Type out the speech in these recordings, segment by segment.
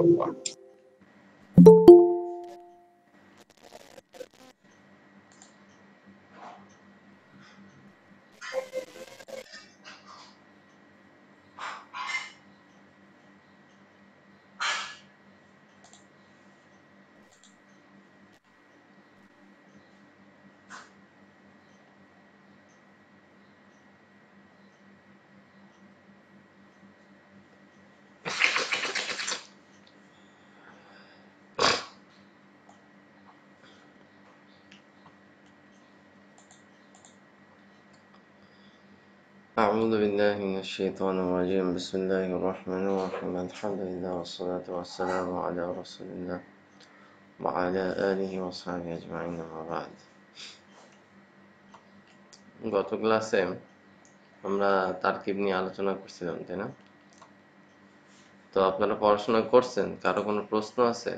الله. أعوذ بالله من الشيطان الرجيم. بسم الله الرحمن الرحيم. الحمد لله والصلاة والسلام على رسول الله وعلى آله وصحبه أجمعين. أما بعد, গত ক্লাসে আমরা তারকিব নিয়ে আলোচনা করছিলাম, তাই না? তো আপনারা পড়াশোনা করছেন, কারো কোনো প্রশ্ন আছে,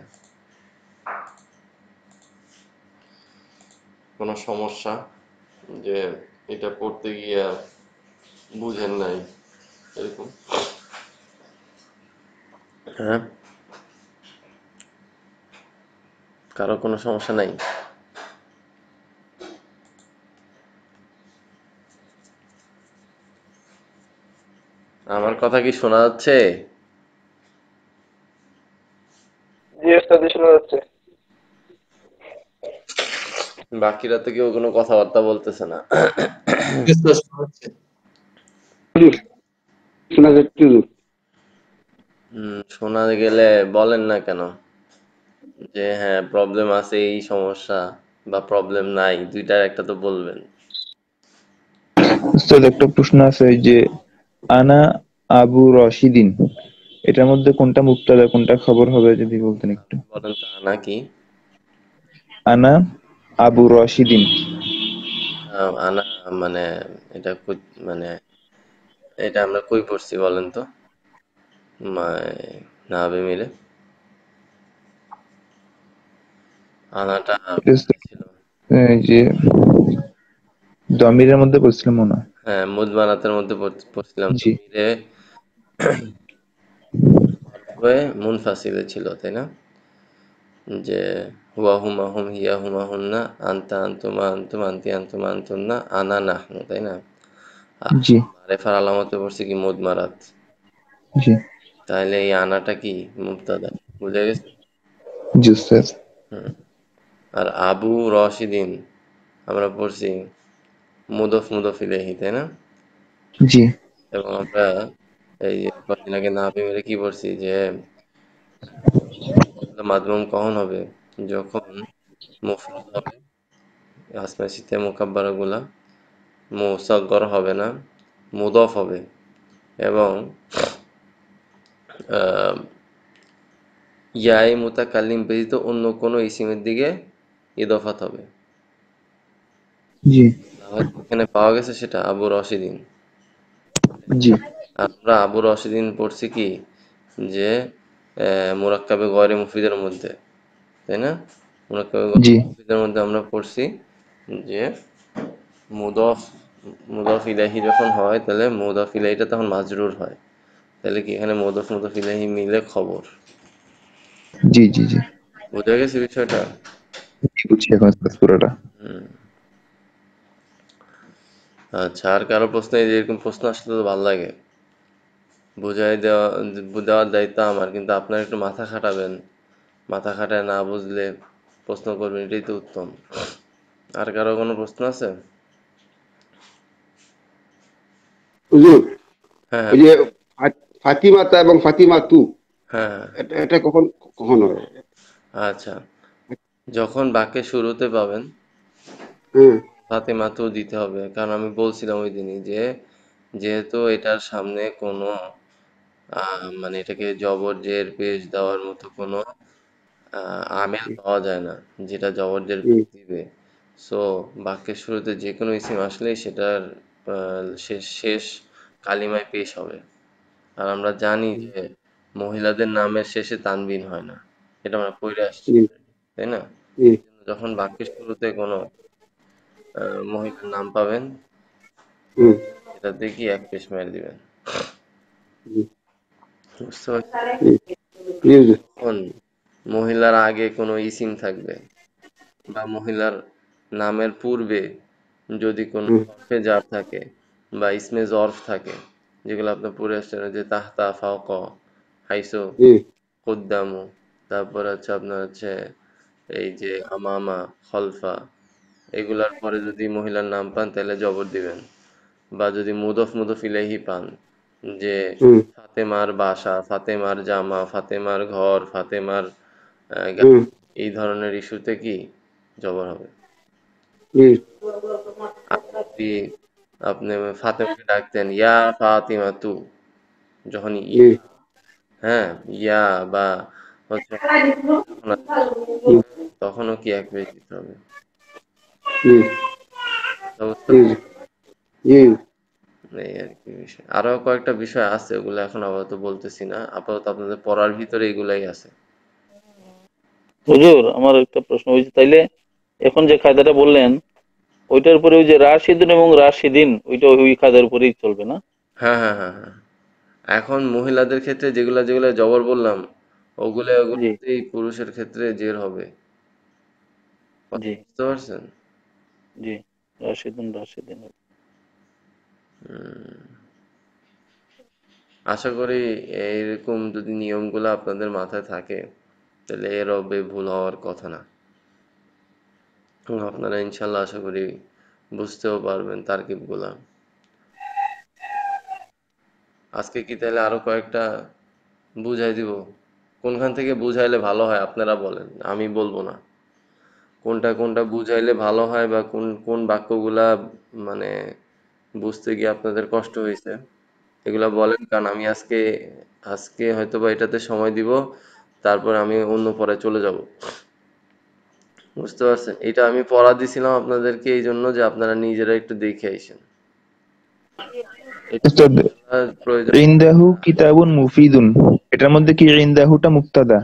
কোনো সমস্যা যে এটা পড়তে গিয়া বুঝেন নাই এরকম? হ্যাঁ, কারো কোনো সমস্যা নাই? আমার কথা কি শোনা যাচ্ছে? জি ওস্তাদ, শোনা যাচ্ছে। বাকিরা তো কেউ কোনো কথাবার্তা বলতেছে না। শোনা যাচ্ছে হুজুর। শোনা গেলে বলেন না কেন যে হ্যাঁ প্রবলেম আছে, এই সমস্যা, বা প্রবলেম নাই, দুইটার একটা তো বলবেন। উস্তাদ, একটা প্রশ্ন আছে, ওই যে আনা আবু রশিদিন, এটার মধ্যে কোনটা মুবতাদা কোনটা খবর হবে যদি বলতেন একটু। বলেন তো আনা কি? আনা আবু রশিদিন। আনা মানে এটা মানে এটা আমরা কই পড়ছি বলেন তো, নাহাবে মিলে আনাটা কি ছিল? এই যে দমিরের মধ্যে বলছিলাম মনে হয়। হ্যাঁ, মুদমানাতের মধ্যে পড়ছিলাম তো, জি মিরে হয়ে মুনফাসিলে ছিল, তাই না? যে হুয়া হুমা হুম হিয়া হুমা হুন্না আনতা আনতুমা আনতুম আনতি আনতুমা আনতুন্না আনা নাহনু, তাই না? আর জি মারেফার আলামতে পড়ছি কি মুদমারাত। জি তাহলে এই আনাটা কি মুবতাদা, বুঝে গেছে? জি উস্তাদ। হুম। আর আবু রশিদিন আমরা পড়ছি মুদফ মুদফ ইলাইহি, তাই না? জি এবং আমরা এই যে কদিন আগে নাহাবে মিলে কি পড়ছি যে মাদমুম কখন হবে? যখন মুফরদ হবে, আসমা সিতে মুকাব্বারা গুলা মুসাগগর হবে না, মুদফ হবে, এবং আহ, ইয়ায়ে মুতাকাল্লিম ব্যতীত অন্য কোনো ইসিমের দিকে ইদফাত হবে। জি তাহলে এখানে পাওয়া গেছে সেটা আবু রশিদিন। জি আর আমরা আবু রশিদিন পড়ছি কি যে মুরাক্কাবে গয়রে মুফিদের মধ্যে, তাই না? মুরাক্কাবে গয়রে জি মুফিদের মধ্যে আমরা পড়ছি যে মুদফ মুদফ ইলাহি যখন হয় তাহলে মুদফ ইলাহিটা তখন মাজরুর হয়। তাহলে কি এখানে মুদফ মুদফ ইলাহি মিলে খবর? জি জি জি বোঝা গেছে বিষয়টা? বুঝছি এখন উস্তাদ পুরোটা। হুম। আচ্ছা, আর কারো প্রশ্ন, এই যে এরকম প্রশ্ন আসলে তো ভালো লাগে, বুঝাই দেওয়ার দায়িত্ব আমার, কিন্তু আপনারা একটু মাথা খাটাবেন, মাথা খাটায় না বুঝলে প্রশ্ন করবেন, এটাই তো উত্তম। আর কারো কোনো প্রশ্ন আছে? হুজুর, হ্যাঁ ওই হ্যাঁ যে বলেন। ফাতিমাতা এবং ফাতিমা তু, হ্যাঁ হ্যাঁ। এটা কখন কখন হয়? আচ্ছা, যখন বাক্যের শুরুতে পাবেন হ্যাঁ ফাতেমাতেও দিতে হবে, কারণ আমি বলছিলাম ওই দিনই যে যেহেতু এটার সামনে কোনো মানে এটাকে জবর জের পেশ দেওয়ার মতো কোনো আমেল পাওয়া যায় না যেটা জবর জের পেশ দিবে। সো বাক্যের শুরুতে যে কোনো ইসিম আসলেই সেটার শেষ শেষ কালিমায় পেশ হবে। আর আমরা জানি যে মহিলাদের নামের শেষে তানবিন হয় না, এটা আমরা পড়ে আসছি, তাই না? যখন বাক্যের শুরুতে কোনো মহিলার নাম পাবেন, এটা দেখি এক পেশ মেরে দিবেন। বুঝতে পারছি? যখন মহিলার আগে কোনো ইসিম থাকবে বা মহিলার নামের পূর্বে যদি কোনো হুম হরফে জার থাকে বা ইসমে জরফ থাকে, যেগুলো আপনার পড়ে আসছেন যে তাহতা, ফাওক, হাইসু, হুম কুদ্দামু, তারপর হচ্ছে আপনার হচ্ছে এই যে আমামা, খলফা, এগুলার পরে যদি মহিলার নাম পান তাহলে জবর দিবেন। বা যদি মুদফ ইলাইহি পান, যে হুম ফাতেমার বাসা, ফাতেমার জামা, ফাতেমার ঘর, ফাতেমার হুম গাড়ি, এই ধরনের ইস্যুতে কি জবর হবে। হুম আর যদি আপনি ফাতেমাকে ডাকতেন ইয়া ফাতিমা তু, যখন হুম হ্যাঁ, ইয়া বা হচ্ছে যখন তখনও কি এক পেজ দিতে হবে। হুম বুঝতে পারছেন? হুম হুম এই আর কি বিষয়। আরো কয়েকটা বিষয় আছে, ওগুলো এখন আপাতত বলতেছি না, আপাতত আপনাদের পড়ার ভিতরে এগুলাই আছে। হুজুর, আমার একটা প্রশ্ন হয়েছে, তাইলে এখন যে কায়দাটা বললেন ওইটার উপরে ওই যে রাশিদুন এবং রাশিদিন ওইটা ওই কায়দার উপরেই চলবে না? হ্যাঁ, হ্যাঁ, হ্যাঁ, হ্যাঁ। এখন মহিলাদের ক্ষেত্রে যেগুলা জবর বললাম, জি, ওগুলোতেই পুরুষের ক্ষেত্রে জের হবে। কথা জি, বুঝতে পারছেন? জি। রাশিদুন রাশিদিন। হুম, আশা করি এইরকম যদি নিয়মগুলো আপনাদের মাথায় থাকে তাহলে এর হবে ভুল হওয়ার কথা না। এবং আপনারা ইনশাল্লাহ আশা করি বুঝতেও পারবেন তারকিবগুলা। আজকে কি তাহলে আরো কয়েকটা বুঝাই দিব? কোনখান থেকে বুঝাইলে ভালো হয় আপনারা বলেন, আমি বলবো না। কোনটা বুঝাইলে ভালো হয় বা কোন কোন বাক্যগুলা মানে বুঝতে গিয়ে আপনাদের কষ্ট হয়েছে, এগুলা বলেন। কারণ আমি আজকে আজকে হয়তোবা এটাতে সময় দিব, তারপর আমি অন্য পড়ায় চলে যাব। বুঝতে পারছেন? এটা আমি পড়া দিছিলাম আপনাদেরকে এই জন্য যে আপনারা নিজেরা একটু দেখে আইসেন। এটা উস্তাদ, প্রয়োজন। ইনদাহু কিতাবুন মুফিদুন, এটার মধ্যে কি ইনদাহুটা মুক্তাদা?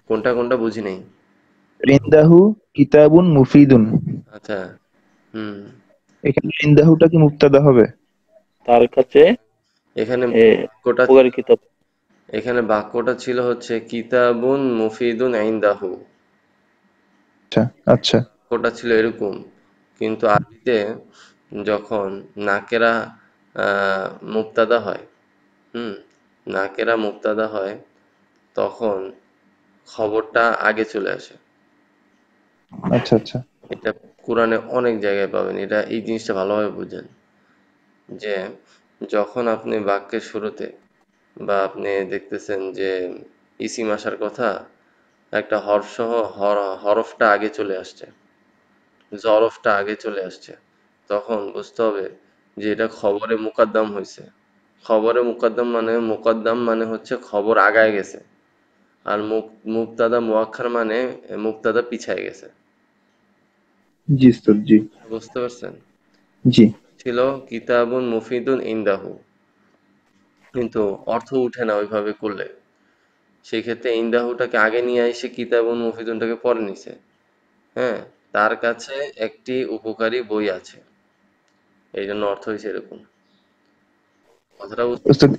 কোনটা বুঝি নাই। ইনদাহু কিতাবুন মুফিদুন, আচ্ছা। হুম। এখানে ইনদাহুটা কি মুক্তাদা হবে? তার কাছে এখানে এ, বাক্যটা উপকারী কিতাব। এখানে বাক্যটা ছিল হচ্ছে কিতাবুন মুফিদুন ইনদাহু। আচ্ছা, আচ্ছা, বাক্যটা ছিল এরকম, কিন্তু আরবিতে যখন নাকেরা মুবতাদা হয়, হুম, নাকেরা মুবতাদা হয়, তখন খবরটা আগে চলে আসে। আচ্ছা, আচ্ছা, এটা কোরআনে অনেক জায়গায় পাবেন, এটা এই জিনিসটা ভালোভাবে বুঝেন যে যখন আপনি বাক্যের শুরুতে বা আপনি দেখতেছেন যে ইসিম আসার কথা, একটা হরফ সহ হরফটা আগে চলে আসছে, জরফটা আগে চলে আসছে, তখন বুঝতে হবে যে এটা খবরে মুকাদ্দাম হয়েছে। খবরে মুকাদ্দাম মানে হচ্ছে খবর আগায় গেছে। আর মুবতাদা মুআক্ষার মানে মুবতাদা পিছায় গেছে। জি উস্তাদ, জি, বুঝতে পারছেন? জি, ছিল কিতাবুন মুফিদুন ইনদাহু, কিন্তু অর্থ উঠে না ওইভাবে করলে। সেই ক্ষেত্রে ইনদাহুটাকে আগে নিয়ে এসে কিতাবুন মুফিদুনটাকে পরে নিছে। হ্যাঁ, তার কাছে একটি উপকারী বই আছে, এই জন্য অর্থ হয়েছে এরকম। কথাটা বুঝতে উস্তাদ,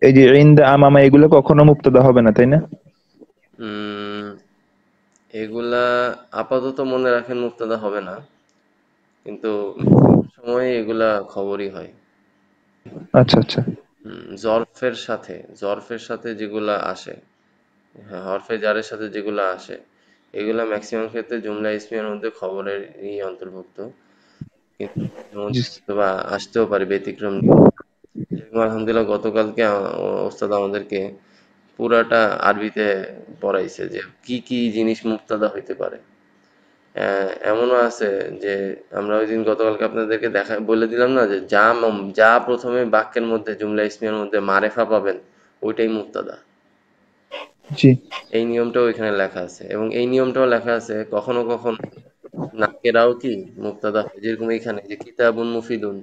এই যে ইনদা আমামা এগুলো কখনো মুক্তাদা হবে না, তাই না? উম, এগুলা আপাতত মনে রাখেন মুক্তাদা হবে না, কিন্তু ম্যাক্সিমাম সময় এগুলা খবরই হয়। আচ্ছা, আচ্ছা, জরফের সাথে যেগুলা আসে, হ্যাঁ, হরফে জারের সাথে যেগুলা আসে, এগুলা ম্যাক্সিমাম ক্ষেত্রে জুমলা ইসমিয়ার মধ্যে খবরের অন্তর্ভুক্ত। কিন্তু এর জি, মধ্যে হয়তোবা আসতেও পারে ব্যতিক্রম নিয়ম। যেরকম আলহামদুলিল্লাহ গতকালকে ওস্তাদ আমাদেরকে পুরাটা আরবিতে পড়াইছে যে কি কি জিনিস মুক্তাদা হইতে পারে। এমনও আছে যে আমরা ওই দিন গতকালকে আপনাদেরকে বলে দিলাম না যে যা প্রথমে বাক্যের মধ্যে জুমলা ইসমিয়ার মধ্যে মারেফা পাবেন ওইটাই মুক্তাদা। জি, এই নিয়মটাও এখানে লেখা আছে, এবং এই নিয়মটাও লেখা আছে কখনো কখনো নাকেরাও কি মুক্তাদা হয়, যেরকম এখানে যে কিতাবুন মুফিদুন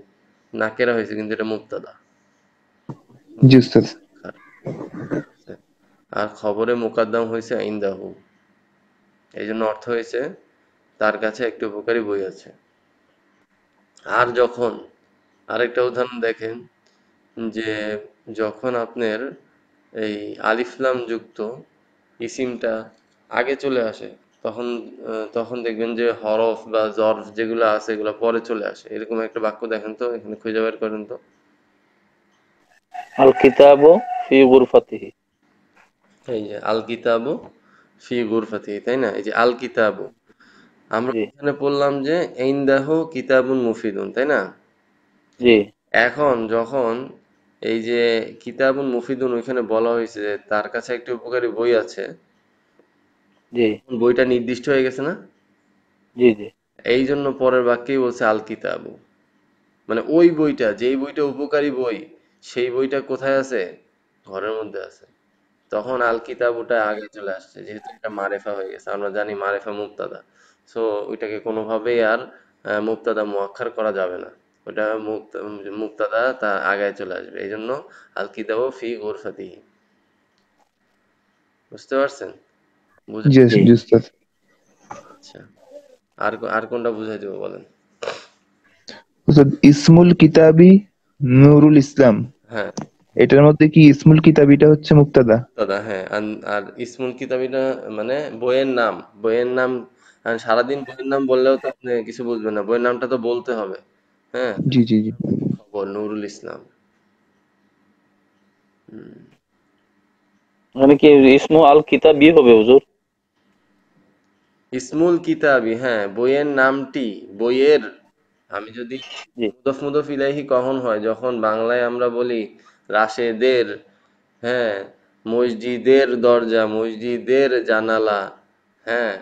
নাকেরা হয়েছে কিন্তু এটা মুক্তাদা। জি উস্তাদ, আর খবরে মুকাদ্দাম হয়েছে ইনদাহু, এই জন্য অর্থ হয়েছে তার কাছে একটি উপকারী বই আছে। আর যখন আরেকটা উদাহরণ দেখেন যে যখন আপনার এই আলিফ লাম যুক্ত ইসিমটা আগে চলে আসে, তখন তখন দেখবেন যে হরফ বা জরফ যেগুলো আছে এগুলো পরে চলে আসে। এরকম একটা বাক্য দেখেন তো, এখানে খুঁজে বের করেন তো। আল কিতাবু ফি গুরফাতিহি। এই যে আল কিতাবু ফি গুরফাতিহি, তাই না? এই যে আল কিতাবু, আমরা জি এখানে পড়লাম যে ইনদাহু কিতাবুন মুফিদুন, তাই না? জি এখন যখন এই যে কিতাবুন মুফিদুন ওইখানে বলা হয়েছে যে তার কাছে একটি উপকারী বই আছে, জি বইটা নির্দিষ্ট হয়ে গেছে না? জি জি এই জন্য পরের বাক্যেই বলছে আল কিতাবু, মানে ওই বইটা, যেই বইটা উপকারী বই, সেই বইটা কোথায় আছে? ঘরের মধ্যে আছে। তখন আল কিতাবুটা আগে চলে আসছে, যেহেতু এটা মারেফা হয়ে গেছে। আমরা জানি মারেফা মুবতাদা, সো ওইটাকে কোনোভাবেই আর মুবতাদা মুআক্খার করা যাবে না। ওটা মুবতাদা তা আগায় চলে আসবে, এই জন্য আল কিতাবু ফি গুরফাতিহি। বুঝতে পারছেন? বুঝে? জি জি। জি উস্তাদ। আচ্ছা, আর আর কোনটা বুঝাই দেবো বলেন? উস্তাদ, ইসমুল কিতাবি নুরুল ইসলাম, হ্যাঁ, এটার মধ্যে কি ইসমুল কিতাবিটা হচ্ছে মুক্তাদা? দাদা, হ্যাঁ। আর ইসমুল কিতাবিটা মানে বইয়ের নাম। বইয়ের নাম, আর সারাদিন বইয়ের নাম বললেও তো আপনি কিছু বুঝবেন না, বইয়ের নামটা তো বলতে হবে। হ্যাঁ, জি জি জি। খবর নুরুল ইসলাম। হুম। মানে কি ইসমু আল কিতাবি হবে হুজুর? ইসমুল কিতাবি, হ্যাঁ, বইয়ের নামটি, বইয়ের। আমি যদি জি মুদফ মুদফ ইলাইহি কখন হয়? যখন বাংলায় আমরা বলি রাশেদের, হ্যাঁ, মসজিদের দরজা, মসজিদের জানালা, হ্যাঁ,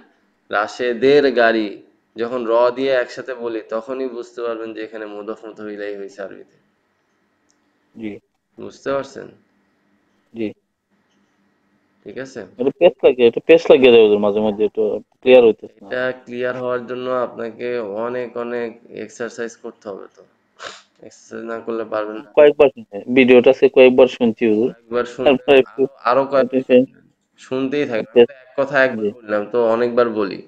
রাশেদের গাড়ি, যখন র দিয়ে একসাথে বলি তখনই বুঝতে পারবেন যে এখানে মুদফ মুদফ ইলাইহি হয়েছে আরবিতে। জি বুঝতে পারছেন? জি। ঠিক আছে? এটা পেস লাগিয়ে দেয় হুজুর, মাঝে মাঝে একটু ক্লিয়ার হইতেছে না। এটা ক্লিয়ার হওয়ার জন্য আপনাকে অনেক অনেক এক্সারসাইজ করতে হবে তো। এক্সারসাইজ না করলে পারবেন না। কয়েকবার ভিডিওটা সে কয়েকবার শুনছি হুজুর। কয়েকবার শুনবেন, তারপর একটু আরো আরো কয়েকবার ওটাকে শুনবেন। শুনতেই থাকবেন। আমি তো এক কথা একবার জি বললাম তো অনেকবার বলি।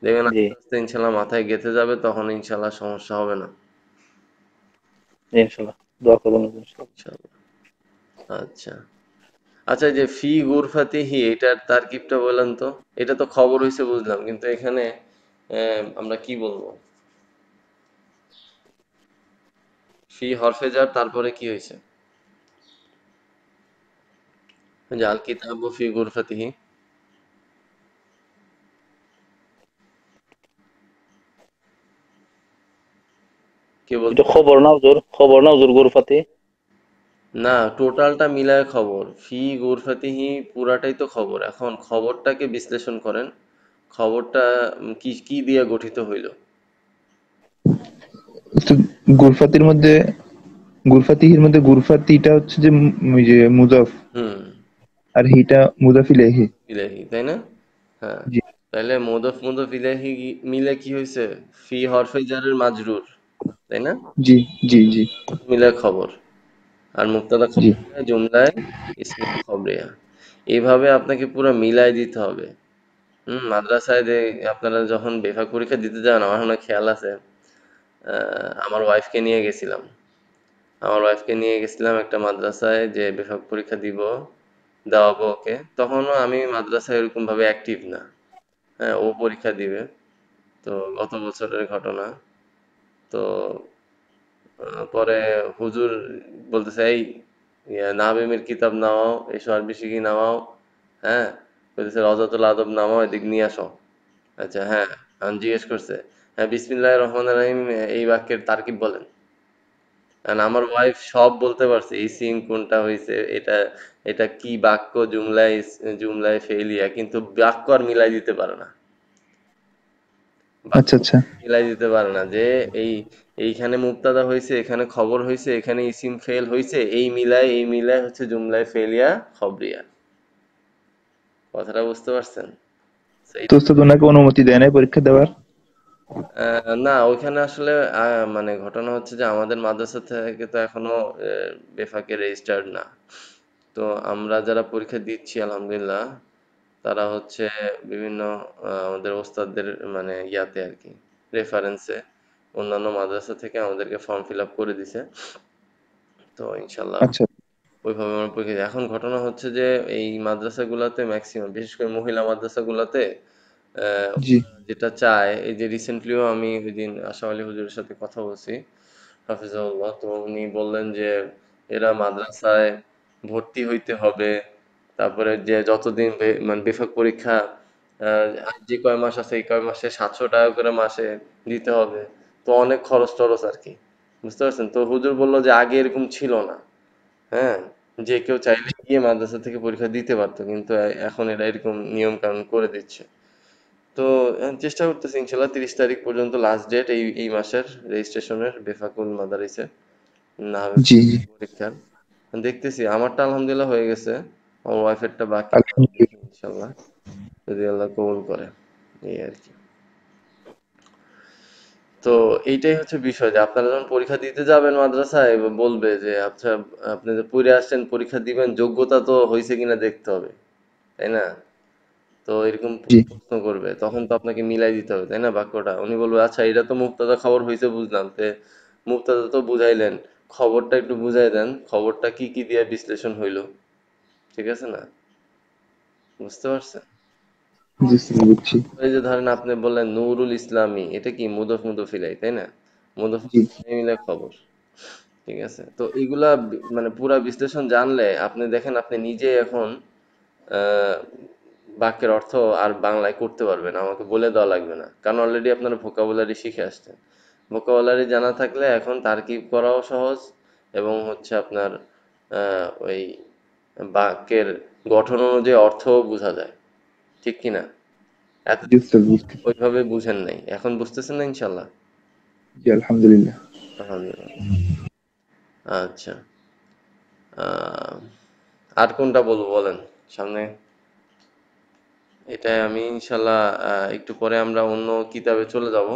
দেখবেন জি আস্তে আস্তে ইনশাল্লাহ মাথায় গেঁথে যাবে, তখন ইনশাল্লাহ সমস্যা হবে না। ইনশাল্লাহ, দোয়া করবেন হুজুর, ইনশাল্লাহ। ইনশাল্লাহ। আচ্ছা, আচ্ছা, এই যে ফি গুরফাতিহি, এটার তারকিবটা বললেন তো। এটা তো খবর হইছে বুঝলাম, কিন্তু এখানে আমরা কি বলবো? ফি হরফে জার, তারপরে কি হয়েছে? যে আল কিতাবু ফি গুরফাতিহি, কে এটা বলতে পারে? খবর না হুজুর, খবর না হুজুর গুরফাতি? না, টোটালটা মিলায় খবর। ফি গুরফাতিহি পুরাটাই তো খবর। এখন খবরটাকে বিশ্লেষণ করেন। খবরটা কি কি দিয়ে গঠিত হইল? উস্তাদ, গুরফাতির মধ্যে, গুরফাতিহির মধ্যে গুরফাতিটা হচ্ছে যে ওই যে মুজাফ, হুম, আর হিটা মুজাফ ইলাইহি। ইলাহি, তাই না? হ্যাঁ, জি তাহলে মুদফ মুদফ ইলাহি মিলে কি হয়েছে? ফি হরফে জারের মাজরুর, তাই না? জি জি জি মিলে খবর। আর মুক্তাদা জি। খবর মিলে জুমলায় ইসমিয়া খবরিয়া। এইভাবে আপনাকে পুরো মিলাই দিতে হবে। মাদ্রাসায় যে আপনারা যখন বেফাক পরীক্ষা দিতে যান, আমার মনে হয় খেয়াল আছে, আমার ওয়াইফকে নিয়ে গেছিলাম। আমার ওয়াইফকে নিয়ে গেছিলাম একটা মাদ্রাসায় যে বেফাক পরীক্ষা দেওয়াবো ওকে। তখনও আমি মাদ্রাসায় ওরকম ভাবে অ্যাক্টিভ না। হ্যাঁ, ও পরীক্ষা দিবে। তো গত বছরের ঘটনা। তো পরে হুজুর বলতেছে, এই নাবিমের কিতাব নামাও, এসো আরবি শিখি নামাও। হ্যাঁ, বলতেছে রওজাতুল আদব নামাও, এদিক নিয়ে আসো। আচ্ছা, হ্যাঁ। এখন জিজ্ঞেস করছে, হ্যাঁ, বিসমিল্লাহির রহমানির রহিম, এই বাক্যের তারকিব বলেন। কারণ আমার ওয়াইফ সব বলতে পারছে, ইসিম কোনটা হয়েছে, এটা এটা কি বাক্য, জুমলায় জুমলায় ফেলিয়া, কিন্তু বাক্য আর মিলাই দিতে পারে না। বাক্য আচ্ছা আচ্ছা। মিলাই দিতে পারে না যে এই এইখানে মুবতাদা হয়েছে, এখানে খবর হয়েছে, এখানে ইসিম ফেল হয়েছে, এই মিলায় হচ্ছে জুমলায় ফেলিয়া খবরিয়া। কথাটা বুঝতে পারছেন? So, তো উস্তাদ ওনাকে অনুমতি দেয় নাই পরীক্ষা দেওয়ার? না, ওইখানে আসলে মানে ঘটনা হচ্ছে যে আমাদের মাদ্রাসা থেকে তো এখনো বেফাকে রেজিস্টার্ড না। তো আমরা যারা পরীক্ষা দিচ্ছি আলহামদুলিল্লাহ, তারা হচ্ছে বিভিন্ন আমাদের ওস্তাদদের মানে ইয়াতে আর কি, রেফারেন্সে অন্যান্য মাদ্রাসা থেকে আমাদেরকে ফর্ম ফিল আপ করে দিছে। তো ইনশাল্লাহ আচ্ছা ওইভাবে আমরা পরীক্ষা দিই। এখন ঘটনা হচ্ছে যে এই মাদ্রাসাগুলাতে ম্যাক্সিমাম, বিশেষ করে মহিলা মাদ্রাসাগুলাতে জি যেটা চায়, এই যে রিসেন্টলিও আমি ওই দিন আশা আলী হুজুরের সাথে কথা বলছি, হাফিজাহুল্লাহ, তো উনি বললেন যে এরা মাদ্রাসায় ভর্তি হইতে হবে, তারপরে যে যতদিন মানে বিভাগ পরীক্ষা আর যে কয় মাস আছে এই কয় মাসে 700 টাকা করে মাসে দিতে হবে। তো অনেক খরচ টরচ আর কি, বুঝতে পারছেন? তো হুজুর বললো যে আগে এরকম ছিল না, হ্যাঁ, যে কেউ চাইলে গিয়ে মাদ্রাসা থেকে পরীক্ষা দিতে পারতো, কিন্তু এখন এরা এরকম নিয়ম কানুন করে দিচ্ছে। তো চেষ্টা করতেছি ইনশাল্লাহ 30 তারিখ পর্যন্ত লাস্ট ডেট, এই মাসের রেজিস্ট্রেশনের বেফাকুল মাদারিসে না হবে জি জি পরীক্ষার। দেখতেছি, আমারটা আলহামদুলিল্লাহ হয়ে গেছে, আমার ওয়াইফেরটা বাকি, দেখি আলহামদুলিল্লাহ। ইনশাল্লাহ যদি আল্লাহ কবুল করে, এই আর কি। তো এইটাই হচ্ছে বিষয় যে আপনারা যখন পরীক্ষা দিতে যাবেন মাদ্রাসায়, বলবে যে আচ্ছা আপনি যে পড়ে আসছেন পরীক্ষা দিবেন, যোগ্যতা তো হয়েছে কিনা দেখতে হবে, তাই না? তো এরকম জি প্রশ্ন করবে, তখন তো আপনাকে মিলাই দিতে হবে, তাই না, বাক্যটা? উনি বলবে আচ্ছা এটা তো মুক্তাদা খবর হয়েছে বুঝলাম, তে মুক্তাদা তো বুঝাইলেন, খবরটা একটু বুঝাই দেন, খবরটা কি কি দিয়ে বিশ্লেষণ হইলো, ঠিক আছে না? বুঝতে পারছেন? জি স্যার, বুঝছি। এই যে ধরেন আপনি বললেন নুরুল ইসলামী, এটা কি মুদফ মুদফিলাই, তাই না? মুদফ জি মুদফিলাই মিলে খবর, ঠিক আছে? তো এগুলা মানে পুরা বিশ্লেষণ জানলে আপনি দেখেন আপনি নিজে এখন আহ, বাক্যের অর্থ আর বাংলায় করতে পারবেন, আমাকে বলে দেওয়া লাগবে না, কারণ অলরেডি আপনার ভোকাবুলারি শিখে আসছেন। ভোকাবুলারি জানা থাকলে এখন তারকিব করাও সহজ, এবং হচ্ছে আপনার ওই বাক্যের গঠন অনুযায়ী অর্থও বোঝা যায়, ঠিক কি না? জি এতদিন স্যার, বুঝছি। ওইভাবে বুঝেন নাই, এখন বুঝতেছেন না ইনশাল্লাহ? জি আলহামদুলিল্লাহ। আলহামদুলিল্লাহ। আচ্ছা, আহ, আর কোনটা বলবো বলেন সামনে? এটাই আমি ইনশাল্লাহ একটু পরে আমরা অন্য কিতাবে চলে যাব,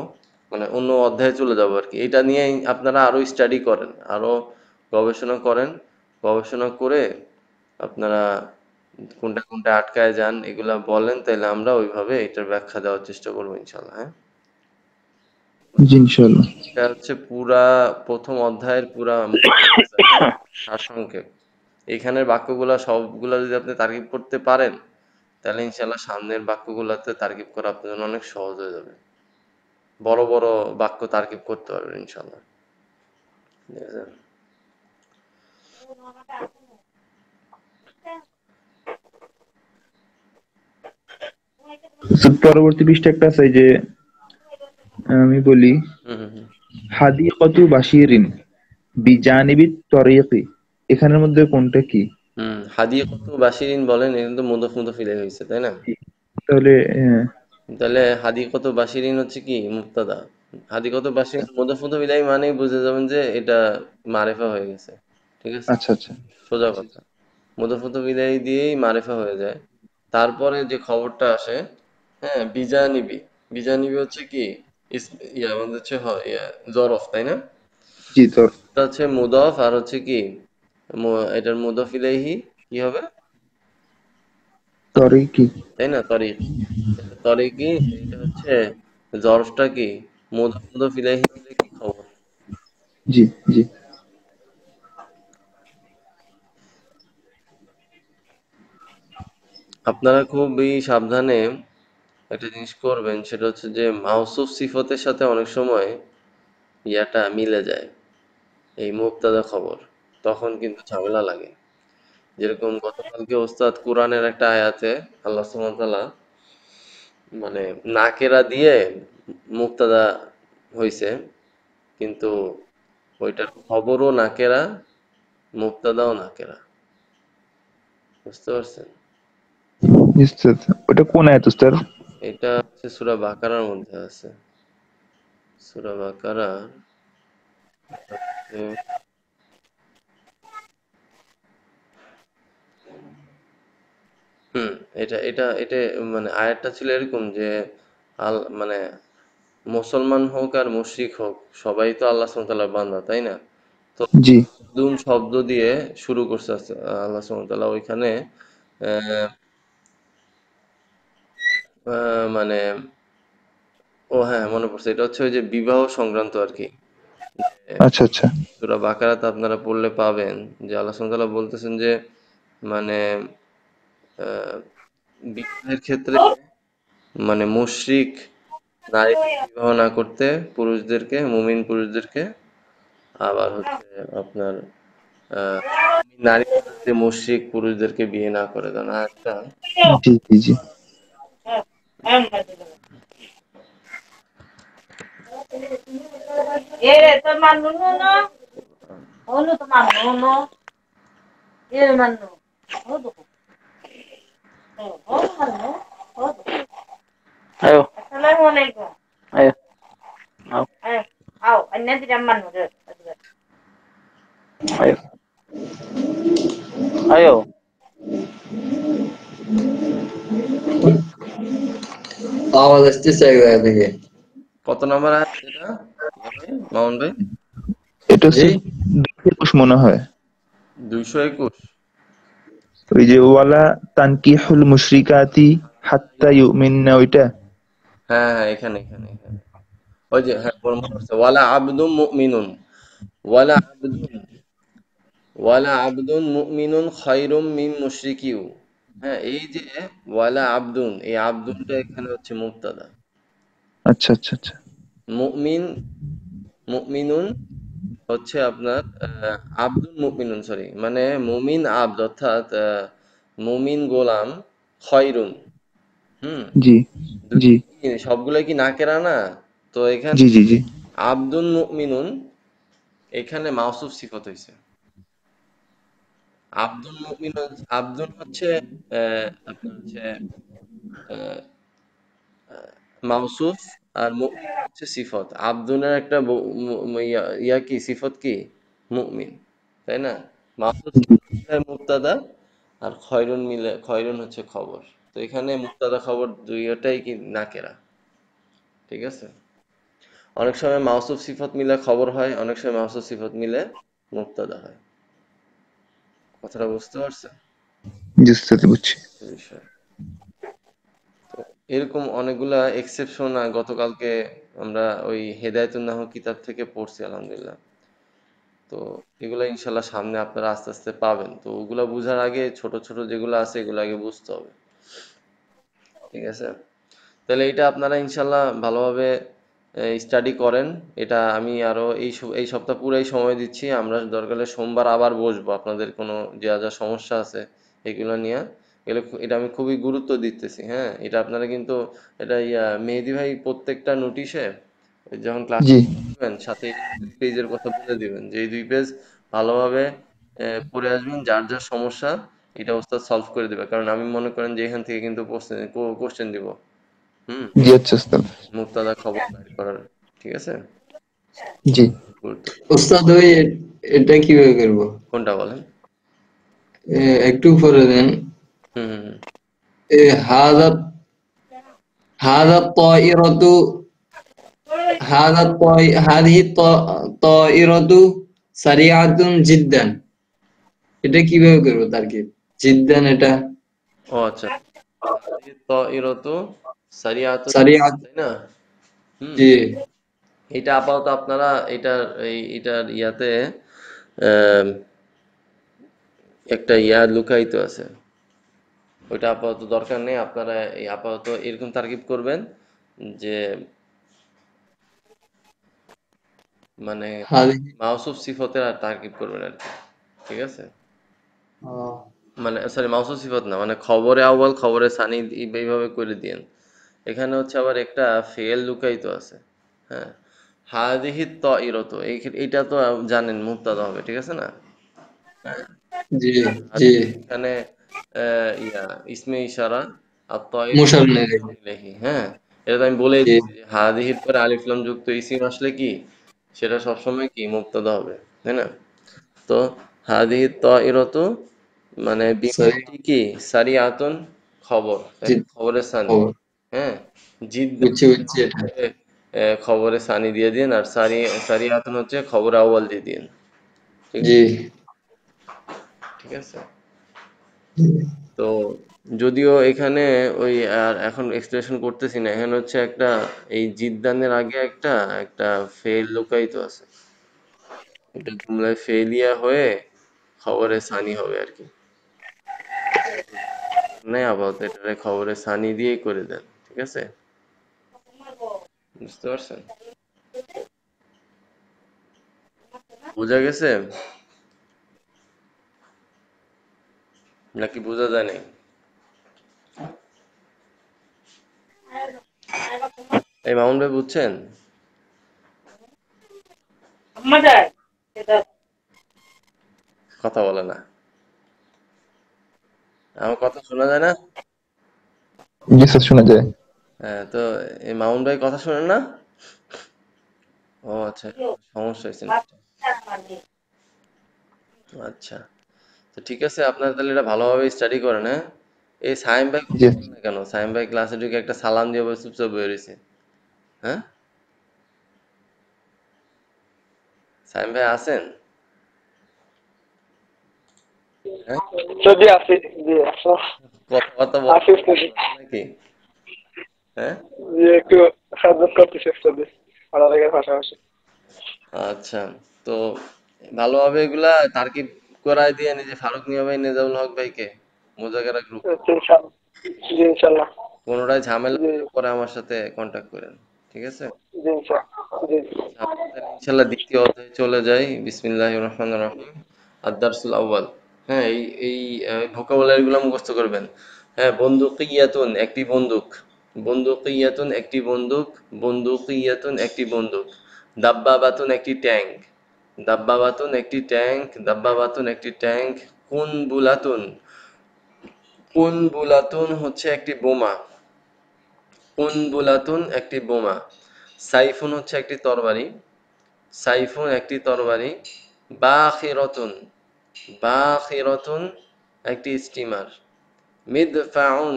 মানে অন্য অধ্যায়ে চলে যাব আর কি। এটা নিয়ে আপনারা আরো স্টাডি করেন, আরো গবেষণা করেন, গবেষণা করে আপনারা কোনটা কোনটা আটকায় যান এগুলা বলেন, তাহলে আমরা ওইভাবে এটার ব্যাখ্যা দেওয়ার চেষ্টা করবো ইনশাল্লাহ, হ্যাঁ। জি ইনশাল্লাহ। এটা হচ্ছে পুরা প্রথম অধ্যায়ের পুরা মুখস্থ আর কি, সারসংক্ষেপ। এখানের বাক্যগুলা সবগুলা যদি আপনি তারিফ করতে পারেন, তাহলে ইনশাল্লাহ সামনের বাক্যগুলাতে তারকিব করা আপনার জন্য অনেক সহজ হয়ে যাবে। বড় বড় বাক্য তারকিব করতে পারবেন ইনশাল্লাহ, ঠিক আছে? স্যার, পরবর্তী পৃষ্ঠা একটা আছে, এই যে আমি বলি, হুম হুম হুম। হাদিকতু বাশিরিন বিজানিবিত তরিকি, এখানের মধ্যে কোনটা কি? হাদিকত বাশিরিন বলেন, এটা কিন্তু মুদফ মুদফ ইলাইহি হয়েছে, তাই না? তাহলে তাহলে হাদিকত বাশিরিন হচ্ছে কি মুক্তাদা, হাদিকত বাশিরিন মুদফ মুদফ ইলাইহি মানেই বুঝে যাবেন যে এটা মারেফা হয়ে গেছে, ঠিক আছে? আচ্ছা আচ্ছা। সোজা কথা, মুদফ মুদফ ইলাইহি দিয়েই মারেফা হয়ে যায়। তারপরে যে খবরটা আসে, হ্যাঁ, বিজানিবি, বিজানিবি হচ্ছে কি ইয়া আমাদের হচ্ছে ইয়া জরফ, তাই না? জি তোর এটা হচ্ছে মুদফ, আর হচ্ছে কি এটার মুদফ ইলাইহি কি হবে, তরিকি। তাই না? তরিক, এটা তরিকি, এটা হচ্ছে জরফটা কি মুদফ মুদফ ইলাইহি মিলে কি খবর। জি জি আপনারা খুবই সাবধানে একটা জিনিস করবেন, সেটা হচ্ছে যে মাওসুফ সিফতের সাথে অনেক সময় ইয়াটা মিলে যায়, এই মুবতাদা খবর, তখন কিন্তু ঝামেলা লাগে। যেরকম গতকালকে ওস্তাদ কোরআনের একটা আয়াতে আল্লাহ সুবহানাহু ওয়া তাআলা মানে নাকেরা দিয়ে মুক্তাদা হইছে, কিন্তু ওইটার খবরও নাকেরা, মুক্তাদাও নাকেরা, বুঝতে পারছেন? জি স্যার। ওটা কোন আয়াত স্যার? এটা হচ্ছে সূরা বাকারার মধ্যে আছে, সূরা বাকারা হুম, এটা এটা এটা মানে আয়াতটা ছিল এরকম যে মানে মুসলমান হোক আর মুশরিক হোক, সবাই তো আল্লাহ সুবহানাহু ওয়া তাআলার বান্দা, তাই না? তো জি দুন শব্দ দিয়ে শুরু করছে আল্লাহ সুবহানাহু ওয়া তাআলা ওইখানে, আহ, মানে ও হ্যাঁ, মনে পড়ছে, এটা হচ্ছে ওই যে বিবাহ সংক্রান্ত আর কি। আচ্ছা আচ্ছা। সূরা বাকারাতে আপনারা পড়লে পাবেন যে আল্লাহ সুবহানাহু ওয়া তাআলা বলতেছেন যে মানে আহ, বিবাহের ক্ষেত্রে মানে মুশরিক নারীকে বিবাহ না করতে পুরুষদেরকে, মুমিন পুরুষদেরকে, আবার হচ্ছে আপনার নারীরা যাতে মুশরিক পুরুষদেরকে বিয়ে না করে। কারণ একটা জি জি জি। আয়ো আয়ো আও আয়ো আয়ো। আওয়াজ আসতেছে এক জায়গা থেকে। কত নম্বর আয়াত এটা ইয়া ভাই, মামুন ভাই? এটা জি, হচ্ছে 221 মনে হয়। 221। ওই যে ওয়ালা তানকিহুল মুশরিকাতি হাত্তা ইউমিননা, ওইটা। হ্যাঁ হ্যাঁ, এখানে এখানে এখানে ওই যে হ্যাঁ মনে পড়ছে, ওয়ালা আবদুম মুমিনুন, ওয়ালা আবদুন, ওয়ালা আবদুন মুমিনুন খায়রুম মিন মুশরিকিউ। হ্যাঁ, এই যে ওয়ালা আবদুন, এই আবদুনটা এখানে হচ্ছে মুবতাদা। আচ্ছা আচ্ছা আচ্ছা। মুমিন, মুমিনুন হচ্ছে আপনার আব্দুল মুমিনুন, সরি, মানে মুমিন আব্দ অর্থাৎ মুমিন গোলাম, খয়রুন। হুম, জি জি সবগুলো কি নাকেরা না? তো এখানে জি জি জি। আব্দুল মুমিনুন এখানে মাউসুফ সিফত হইছে। আব্দুল মুমিনুন, আব্দুল হচ্ছে আপনার হচ্ছে আহ, মাউসুফ, আর মুমিন হচ্ছে সিফত। আব্দুলের একটা ইয়া কি সিফত কি? মুমিন, তাই না? মাউসুফ সিফত মিলে মুবতাদা, আর খয়রুন মিলে, খয়রুন হচ্ছে খবর। তো এখানে মুবতাদা খবর দুইটাই কি নাকেরা। ঠিক আছে, অনেক সময় মাউসুফ সিফত মিলে খবর হয়, অনেক সময় মাউসুফ সিফত মিলে মুবতাদা হয়। কথাটা বুঝতে পারছেন? বুঝতে বুঝছি। এই বিষয় তো এরকম অনেকগুলা এক্সেপশন গতকালকে আমরা ওই হেদায়েতুন নাহ কিতাব থেকে পড়ছি আলহামদুলিল্লাহ। তো এগুলা ইনশাল্লাহ সামনে আপনারা আস্তে আস্তে পাবেন। তো ওগুলা বুঝার আগে ছোট ছোট যেগুলো আছে এগুলো আগে বুঝতে হবে। ঠিক আছে, তাহলে এটা আপনারা ইনশাল্লাহ ভালোভাবে স্টাডি করেন। এটা আমি আরো এই সপ্তাহ পুরাই সময় দিচ্ছি। আমরা দরকার হলে সোমবার আবার বসবো, আপনাদের কোনো যা যা সমস্যা আছে এগুলো নিয়ে। এটা আমি খুবই গুরুত্ব দিতেছি। হ্যাঁ, এটা আপনারা কিন্তু এটা মেহেদি ভাই প্রত্যেকটা নোটিশে যখন ক্লাস জি করবেন সাথে এই 2 পেজের কথা বলে দিবেন যে এই 2 পেজ ভালোভাবে পড়ে আসবেন। যার যার সমস্যা এটা ওস্তাদ সলভ করে দেবে, কারণ আমি মনে করেন যে এখান থেকে কিন্তু কোশ্চেন দিব। হুম, জি। আচ্ছা ওস্তাদ। মুক্তাদা খবর বাইর করার। ঠিক আছে, জি। গুরুত্বপূর্ণ। ওস্তাদ ওই এটা কিভাবে করবো? কোনটা বলেন? একটু পরে দেন। হুম হুম হুম। হাদা হাদা তাইরাতু হাদিহি তাইরাতু সারিআতুন জিদ্দান। এটা কিভাবে করবো তারকিব? জিদ্দান এটা ও আচ্ছা, হাদিহি তাইরাতু সারিআতুন, সারিআত। তাই না? হুম, জি এটা আপাতত আপনারা এটার ইয়াতে আহ, একটা ইয়া লুকায়িত আছে, ওইটা আপাতত দরকার নেই। আপনারা এই আপাতত এরকম তারকিব করবেন যে মানে হাদিহি। মাউসুফ সিফতের আর তারকিব করবেন আর কি। ঠিক আছে, আহ, মানে সরি মাউসুফ সিফত না, মানে খবরে আউয়াল খবরে সানি এইভাবে করে দিয়েন। এখানে হচ্ছে আবার একটা ফেল লুকায়িত আছে। হ্যাঁ, হাদিহি তাইরাতু, এইটা তো জানেন মুবতাদা হবে। ঠিক আছে না? হ্যাঁ, জি জি। হাদিহি এখানে ইয়া ইসমে ইশারা, আর তাইর মুশার ইলাইহি। ইলাইহি। হ্যাঁ, এটা তো আমি বলেই জি দিচ্ছি যে হাদিহির পরে আলিফ লাম যুক্ত ইসিম আসলে কি সেটা সবসময় কি মুবতাদা হবে, তাই না? তো হাদিহি তাইরাতু মানে সরি। বিমানটি কি সারিআতুন খবর, তাই জি না? খবরের সানি। খবর। হ্যাঁ, জিদ্দান বুঝছি বুঝছি এটা। হচ্ছে খবরে সানি দিয়ে দিন, আর সারিআতুন হচ্ছে খবর আউয়াল দিয়ে দিন। ঠিক জি ঠিক আছে। জি তো যদিও এখানে ওই আর এখন এক্সপ্রেশন করতেছি না, এখানে হচ্ছে একটা এই জিদ্দানের আগে একটা একটা ফেল লুকায়িত আছে। এটা জুমলায় ফেলিয়া হয়ে খবরে সানি হবে আর কি। নাই আপাতত এটারে খবরে সানি দিয়েই করে দেন, ঠিক আছে? বুঝতে পারছেন? বোঝা গেছে নাকি বোঝা যায় নাই? এই মামুন ভাই বুঝছেন? কথা বলে না, আমার কথা শোনা যায় না? জি স্যার, শোনা যায়। হ্যাঁ, তো এই মামুন ভাই কথা শোনেন না? ও আচ্ছা, সমস্যা হয়েছে নাকি? আচ্ছা, তো ঠিক আছে, আপনারা তাহলে এটা ভালোভাবে স্টাডি করেন, হ্যাঁ? এই সাইম ভাই কথা জি বলে না কেন? সাইম ভাই ক্লাসে ঢুকে একটা সালাম দিয়ে বসে চুপচাপ বয়ে রয়েছে, হ্যাঁ? সাইম ভাই আছেন? হ্যাঁ, যদি আসি জি আসো কথাবার্তা আসি বলতে যদি নাকি? হ্যাঁ, যে একটু সাহায্য করতেছে যদি পড়ালেখার পাশাপাশি। আচ্ছা, তো ভালোভাবে এগুলা তারকিব করায় দিয়ে নিজে ফারুক মিয়া ভাই, নেজাউল হক ভাইকে মুজাকারা গ্রুপ আচ্ছা, ইনশাআল্লাহ জি ইনশাআল্লাহ কোনোটায় ঝামেলা জি হলে পরে আমার সাথে কন্ট্যাক্ট করেন, ঠিক আছে? জি ইনশাআল্লাহ জি আমরা তাহলে ইনশাল্লাহ দ্বিতীয় অধ্যায়ে চলে যাই। বিসমিল্লাহির রহমানির রহিম। আদ-দারসুল আউয়াল। হ্যাঁ, এই ভোকাবুলারি গুলো মুখস্থ করবেন। হ্যাঁ, বন্দুকিয়াতুন একটি বন্দুক, বন্দুকিয়াতুন একটি বন্দুক, বন্দুকিয়াতুন একটি বন্দুক। দাব্বাবাতুন একটি ট্যাঙ্ক, দাব্বাবাতুন একটি ট্যাঙ্ক, দাব্বাবাতুন একটি ট্যাঙ্ক। কুনবুলাতুন, কুনবুলাতুন হচ্ছে একটি বোমা, কুনবুলাতুন একটি বোমা। সাইফুন হচ্ছে একটি তরবারি, সাইফুন একটি তরবারি। বাখিরাতুন, বাখিরাতুন একটি স্টিমার। মিদফাউন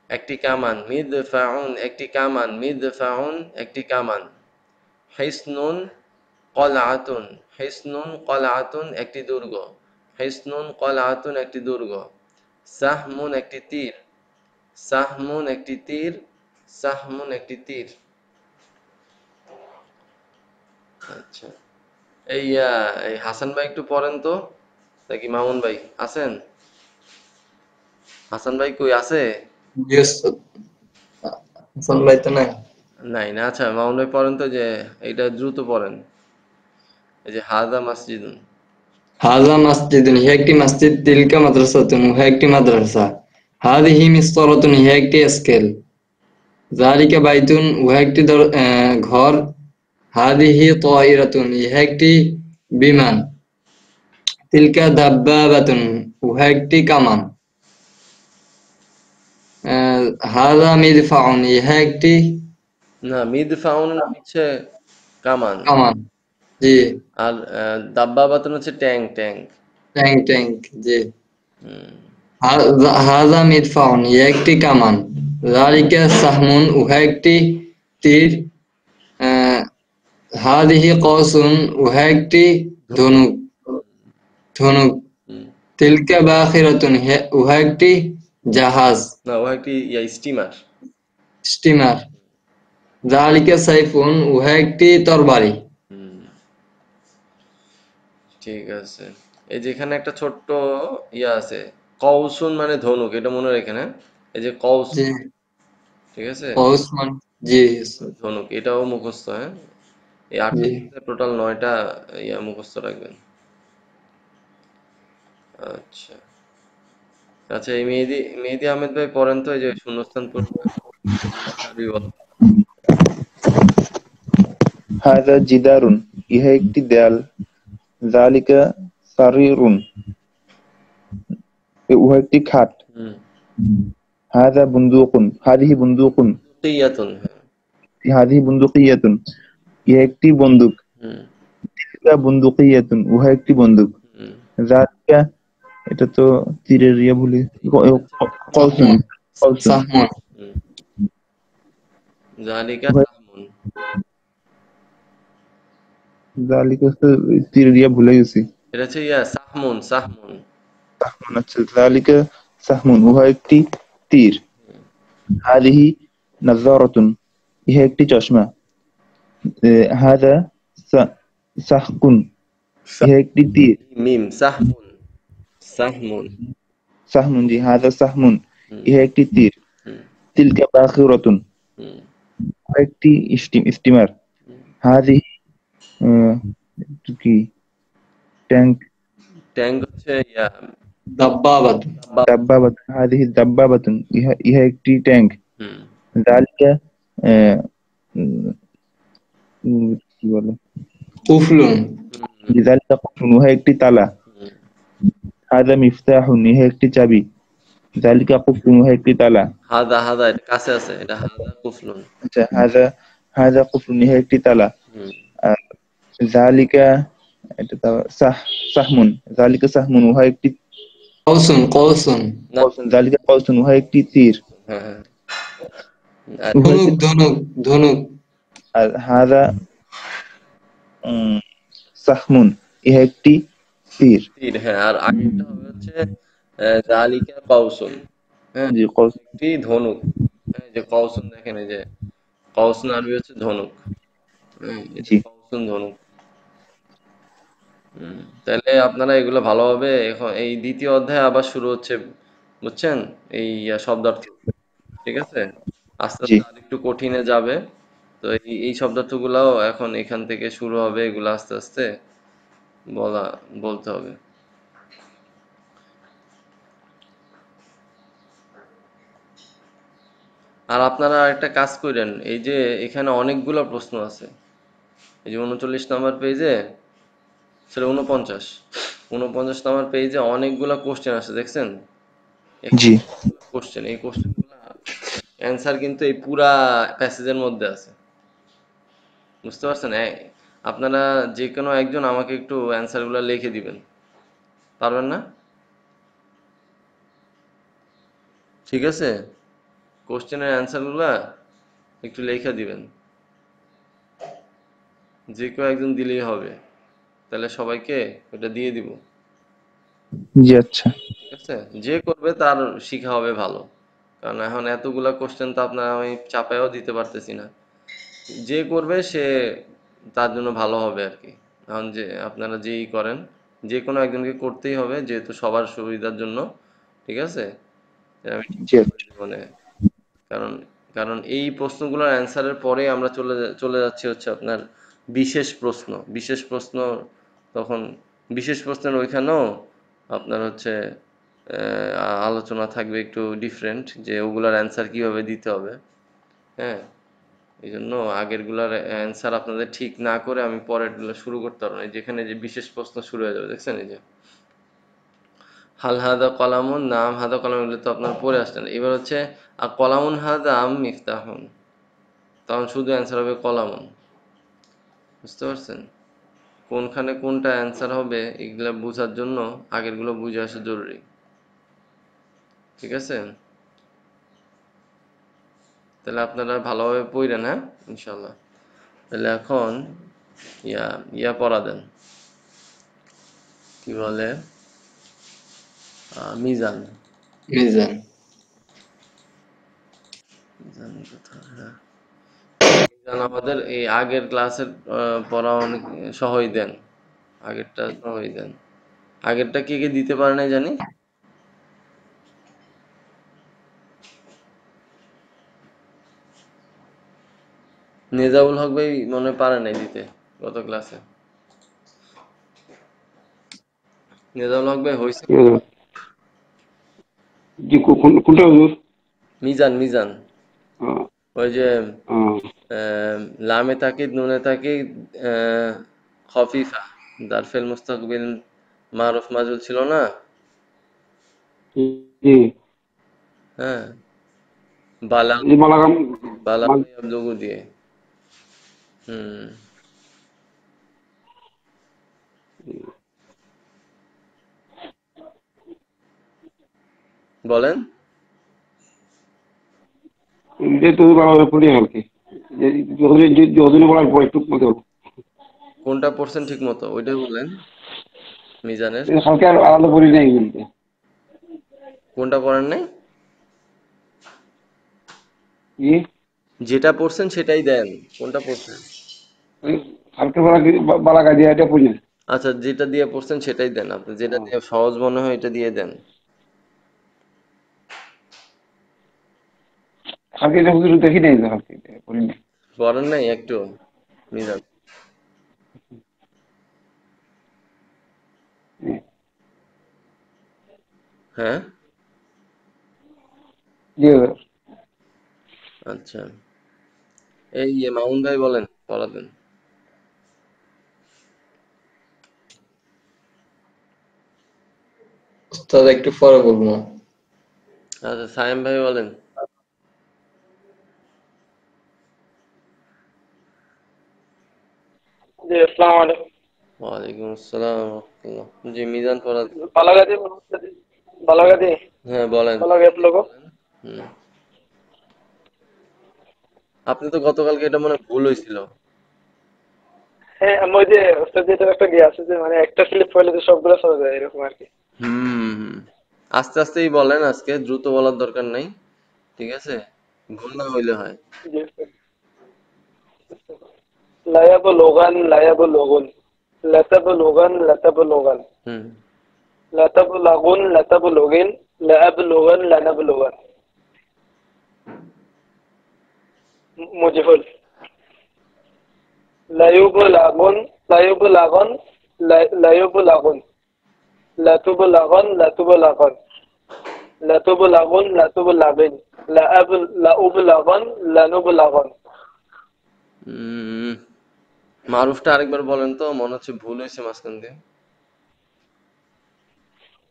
একটি কামান, মিদফাউন একটি কামান, মিদফাউন একটি কামান। হিসনুন কলআতুন, হিসনুন কলআতুন একটি দুর্গ, হিসনুন কলআতুন একটি দুর্গ। সাহমুন একটি তীর, সাহমুন একটি তীর, সাহমুন একটি তীর। আচ্ছা, এই হাসান ভাই একটু পড়েন তো, নাকি মামুন ভাই আছেন? হাসান ভাই কই আছে? জি ওস্তাদ, হাসান ভাই তো নাই। নাই না, আচ্ছা মামুন ভাই পড়েন তো, যে এইটা দ্রুত পড়েন। এই যে হাদা মসজিদুন। হাজা মসজিদুন, ইহা একটি মসজিদ। তিলকা মাদ্রাসাতুন, উহা একটি মাদ্রাসা। হাদিহি মিসতারাতুন, ইহা একটি স্কেল। যালিকা বাইতুন, উহা একটি ঘর। হাদিহি তায়রাতুন, ইহা একটি বিমান। তিলকা দাব্বাবাতুন, উহা একটি কামান। হাদা মিদফাউন, ইহা একটি না, মিদফাউন হচ্ছে কামান, কামান। জি। আর দাব্বাবাতুন হচ্ছে ট্যাঙ্ক, ট্যাঙ্ক। Tank, tank. জি। হুম, হাজা মিদফাউন, ইহা একটি কামান। যালিকা সাহমুন, উহা একটি তীর। আহ, হাদিহি কওসুন, উহা একটি ধনুক, ধনুক। হুম। তিলকা বাখিরাতুন, উহা একটি জাহাজ, না, ও একটি স্টিমার। স্টিমার। যালিকা সাইফুন, উহা একটি তরবারি। হুম, ঠিক আছে। এই যে এখানে একটা ছোট্ট আছে, কৌসুন মানে ধনুক, এটা মনে রেখেন, হ্যাঁ? এই যে জি। কৌসুন, ঠিক আছে? কওস মানে জি ধনুক, এটাও মুখস্থ, হ্যাঁ? এই ৮টা জি। থেকে টোটাল ৯টা মুখস্থ রাখবেন। আচ্ছা, আচ্ছা, এই মেহেদী মেহেদী আহমেদ ভাই পড়েন তো, এই যে শূন্যস্থান পূরণ আরবি বলেন। হাযা জিদারুন, ইহা একটি দেয়াল। যালিকা সারিরুন, উহা একটি খাট। হুম, হাযা বুনদুকুন, হাযিহি বুনদুকুন, কিয়াতুন, হ্যাঁ। হাযিহি বুনদুকিয়াতুন, ইহা একটি বন্দুক। হুম, তিলকা বুনদুকিয়াতুন, উহা একটি বন্দুক। হুম। যালিকা, এটা তো তীরের ভুলে, কওসুন, সাহমুন, কওসুন, সাহমুন। হুম, জালিকা উহা, সাহমুন। জালিকা তো তীর ভুলে গেছি। এটা হচ্ছে সাহমুন, সাহমুন। সাহমুন, আচ্ছা, জালিকা সাহমুন, উহা একটি তীর। হাযিহি নাযারাতুন, ইহা একটি চশমা। হাযা সাহকুন, সাহ ইহা একটি তীর। মিম সাহমুন সাহমুন। সাহমুন, জি হাদা সাহমুন, হুম ইহা একটি তীর। হুম তিলকা বাখিরাতুন, হুম একটি স্টিমার। হুম। হাদি কি ট্যাঙ্ক, ট্যাঙ্ক হচ্ছে ইয়া দাব্বাবাত। বা দাব্বাবাতুন, হাদিহি দাব্বাবাতুন, ইহা ইহা একটি ট্যাঙ্ক। হুম যালিকা আহ, উম, কি বলে, কুফলুন। হুম যালিকা কুফরুন, উহা একটি তালা। হুম। হাদা মিফতাহুন, ইহা একটি চাবি। যালিকা কুফরুন, উহা একটি তালা। হাদা হাদা এটা কাছে আছে, এটা হাদা কুফলুন। আচ্ছা, হাদা হাদা কুফরুন, ইহা একটি তালা। হুম আর জালিকা, এটা তো সাহমুন, জালিকা সাহমুন, উহা একটি কওসুন কওসুন। না কওসুন, জালিকা কওসুন, উহা একটি তীর। হ্যাঁ হ্যাঁ। আর উহা ধনুক একটি, ধনুক ধনুক। আর হাদা সাহমুন, ইহা একটি তীর। তীর, হ্যাঁ। আর আগেরটা হবে হচ্ছে জালিকা কাউসুন। হ্যাঁ, জি কওস, একটি ধনুক। হ্যাঁ, এই যে কাউসুন দেখেন, এই যে কাউসুন আরবি হচ্ছে ধনুক। হ্যাঁ, এটা জি কাউসুন ধনুক। তাহলে আপনারা এগুলো ভালোভাবে, এখন এই দ্বিতীয় অধ্যায় আবার শুরু হচ্ছে, বুঝছেন? এই শব্দার্থ, ঠিক আছে? আস্তে জি আস্তে আরেকটু কঠিনে যাবে। তো এই শব্দার্থগুলাও এখন এখান থেকে শুরু হবে, এগুলো আস্তে আস্তে বলা বলতে হবে। আর আপনারা একটা কাজ করেন, এই যে এখানে অনেকগুলো প্রশ্ন আছে, এই যে 39 নম্বর পেজে, সেটা 49, 49 নম্বর পেজে অনেকগুলা কোশ্চেন আছে, দেখছেন? জি কোশ্চেন, এই কোশ্চেনগুলো অ্যান্সার কিন্তু এই পুরা প্যাসেজের মধ্যে আছে, বুঝতে পারছেন? আপনারা যে কোনো একজন আমাকে একটু অ্যান্সারগুলো লিখে দিবেন, পারবেন না? ঠিক আছে, কোশ্চেনের অ্যান্সারগুলো একটু লিখে দিবেন, যে কেউ একজন দিলেই হবে, তাহলে সবাইকে ওটা দিয়ে দিব। জি আচ্ছা, ঠিক আছে, যে করবে তার শিখা হবে ভালো, কারণ এখন এতগুলা কোশ্চেন তো আপনার আমি চাপায়ও দিতে পারতেছি না। যে করবে সে তার জন্য ভালো হবে আর কি। এখন যে আপনারা যেই করেন, যে কোনো একজনকে করতেই হবে, যেহেতু সবার সুবিধার জন্য। ঠিক আছে, আমি ঠিক জি করে আচ্ছা, দেবো নে। কারণ কারণ এই প্রশ্নগুলোর অ্যান্সারের পরে আমরা চলে যাচ্ছি হচ্ছে আপনার বিশেষ প্রশ্ন। বিশেষ প্রশ্ন তখন, বিশেষ প্রশ্নের ওইখানেও আপনার হচ্ছে আলোচনা থাকবে একটু ডিফারেন্ট, যে ওগুলার অ্যান্সার কিভাবে দিতে হবে। হ্যাঁ, এই জন্য আগেরগুলার অ্যান্সার আপনাদের ঠিক না করে আমি পরেরগুলো শুরু করতে পারবো না। এই যেখানে যে বিশেষ প্রশ্ন শুরু হয়ে যাবে, দেখছেন? এই যে হাল হাদা কলামুন, নাম হাদা কলাম, এগুলো তো আপনার পড়ে আসছেন। এবার হচ্ছে কলামুন হাদা আম মিফতাহুন, তখন শুধু অ্যান্সার হবে কলামুন। বুঝতে পারছেন? কোনখানে কোনটা অ্যান্সার হবে এগুলা বোঝার জন্য আগেরগুলো বুঝে আসা জরুরি। ঠিক আছে, তাহলে আপনারা ভালোভাবে পড়েন, হ্যাঁ, ইনশাল্লাহ। তাহলে এখন ইয়া ইয়া পড়া দেন, কি বলে, মিজান। মিজান। মিজান কোথায়? হ্যাঁ, মিজান আমাদের এই আগের ক্লাসের পড়া অনেক সহই দেন, আগেরটা সহই দেন। আগেরটা কে কে দিতে পারে নাই জানি? নেজাউল হক ভাই মনে হয় পারে নাই দিতে গত ক্লাসে। নেজাউল হক ভাই হয়েছে? জি কোনটা হুজুর? মিজান মিজান, আহ, ওই যে আহ, লামে তাকিদ নুনে তাকিদ খফিফা দারফেল মুস্তাকবিল মারুফ মাজুল ছিল না? জি হ্যাঁ, বালা জি বালাগাম। বালা ইয়াবলুগু দিয়ে। হুম, বলেন যে তুমি ভালোভাবে পড়িয়ে কালকে, যতদিন বলার পর একটু মতো বলো। কোনটা পড়ছেন ঠিক মতো ওইটাই বলেন। মিজানের কালকে আর আলাদা পড়ি নাই বলতে। কোনটা পড়েন নাই? জি যেটা পড়ছেন সেটাই দেন, কোনটা পড়ছেন? হালকা বালাকা দিয়ে এটা পুজো। আচ্ছা, যেটা দিয়ে পড়ছেন সেটাই দেন, আপনি যেটা দিয়ে সহজ মনে হয় এটা দিয়ে দেন। হালকা এটা হুজুর দেখি নাই তো, হালকা এটা করি না। পড়েন নাই একটু মিজান? হ্যাঁ, জি হুজুর। আচ্ছা। এই মামুন ভাই বলেন, পড়াতেন। উস্তাদ একটু পরে বলবো। আচ্ছা, সায়েম ভাই বলেন। জি, আসসালামু আলাইকুম। ওয়ালাইকুম আসসালাম ওয়া রাহমাতুল্লাহ। জি, মিজান পড়াতেন। বালাগাতি বালাগাতি হ্যাঁ বলেন। বালাগাতি आप लोगों। হুম। আপনি তো গতকালকে এটা মনে হয় ভুল হয়েছিল। হ্যাঁ, আমি ওই যে ওস্তাদ যেটা একটা গিয়ে আছে যে মানে একটা স্লিপ পড়লে তো সবগুলো চলে যায় এরকম আর কি। হুম। আস্তে আস্তেই বলেন, আজকে দ্রুত বলার দরকার নাই, ঠিক আছে? ভুল না হইলে হয়। জি উস্তাদ। লায়াব লোগান লায়াব লোগুন লতাব লোগান লতাব লোগান হুম। লতাব লাগুন লতাব লোগিন লাব লোগান লানাব লোগান মুজহুল লায়ুব লাগুন লায়ুব লাগুন লায়ুব লাগুন লাতুব লাগুন লাতুব লাগুন লাতুব লাগুন লাতুব লাবিন লাআব লাউব লাগুন লানুব লাগুন হুম। মারুফটা আরেকবার বলেন তো, মনে হচ্ছে ভুল হয়েছে মাঝখান দিয়ে।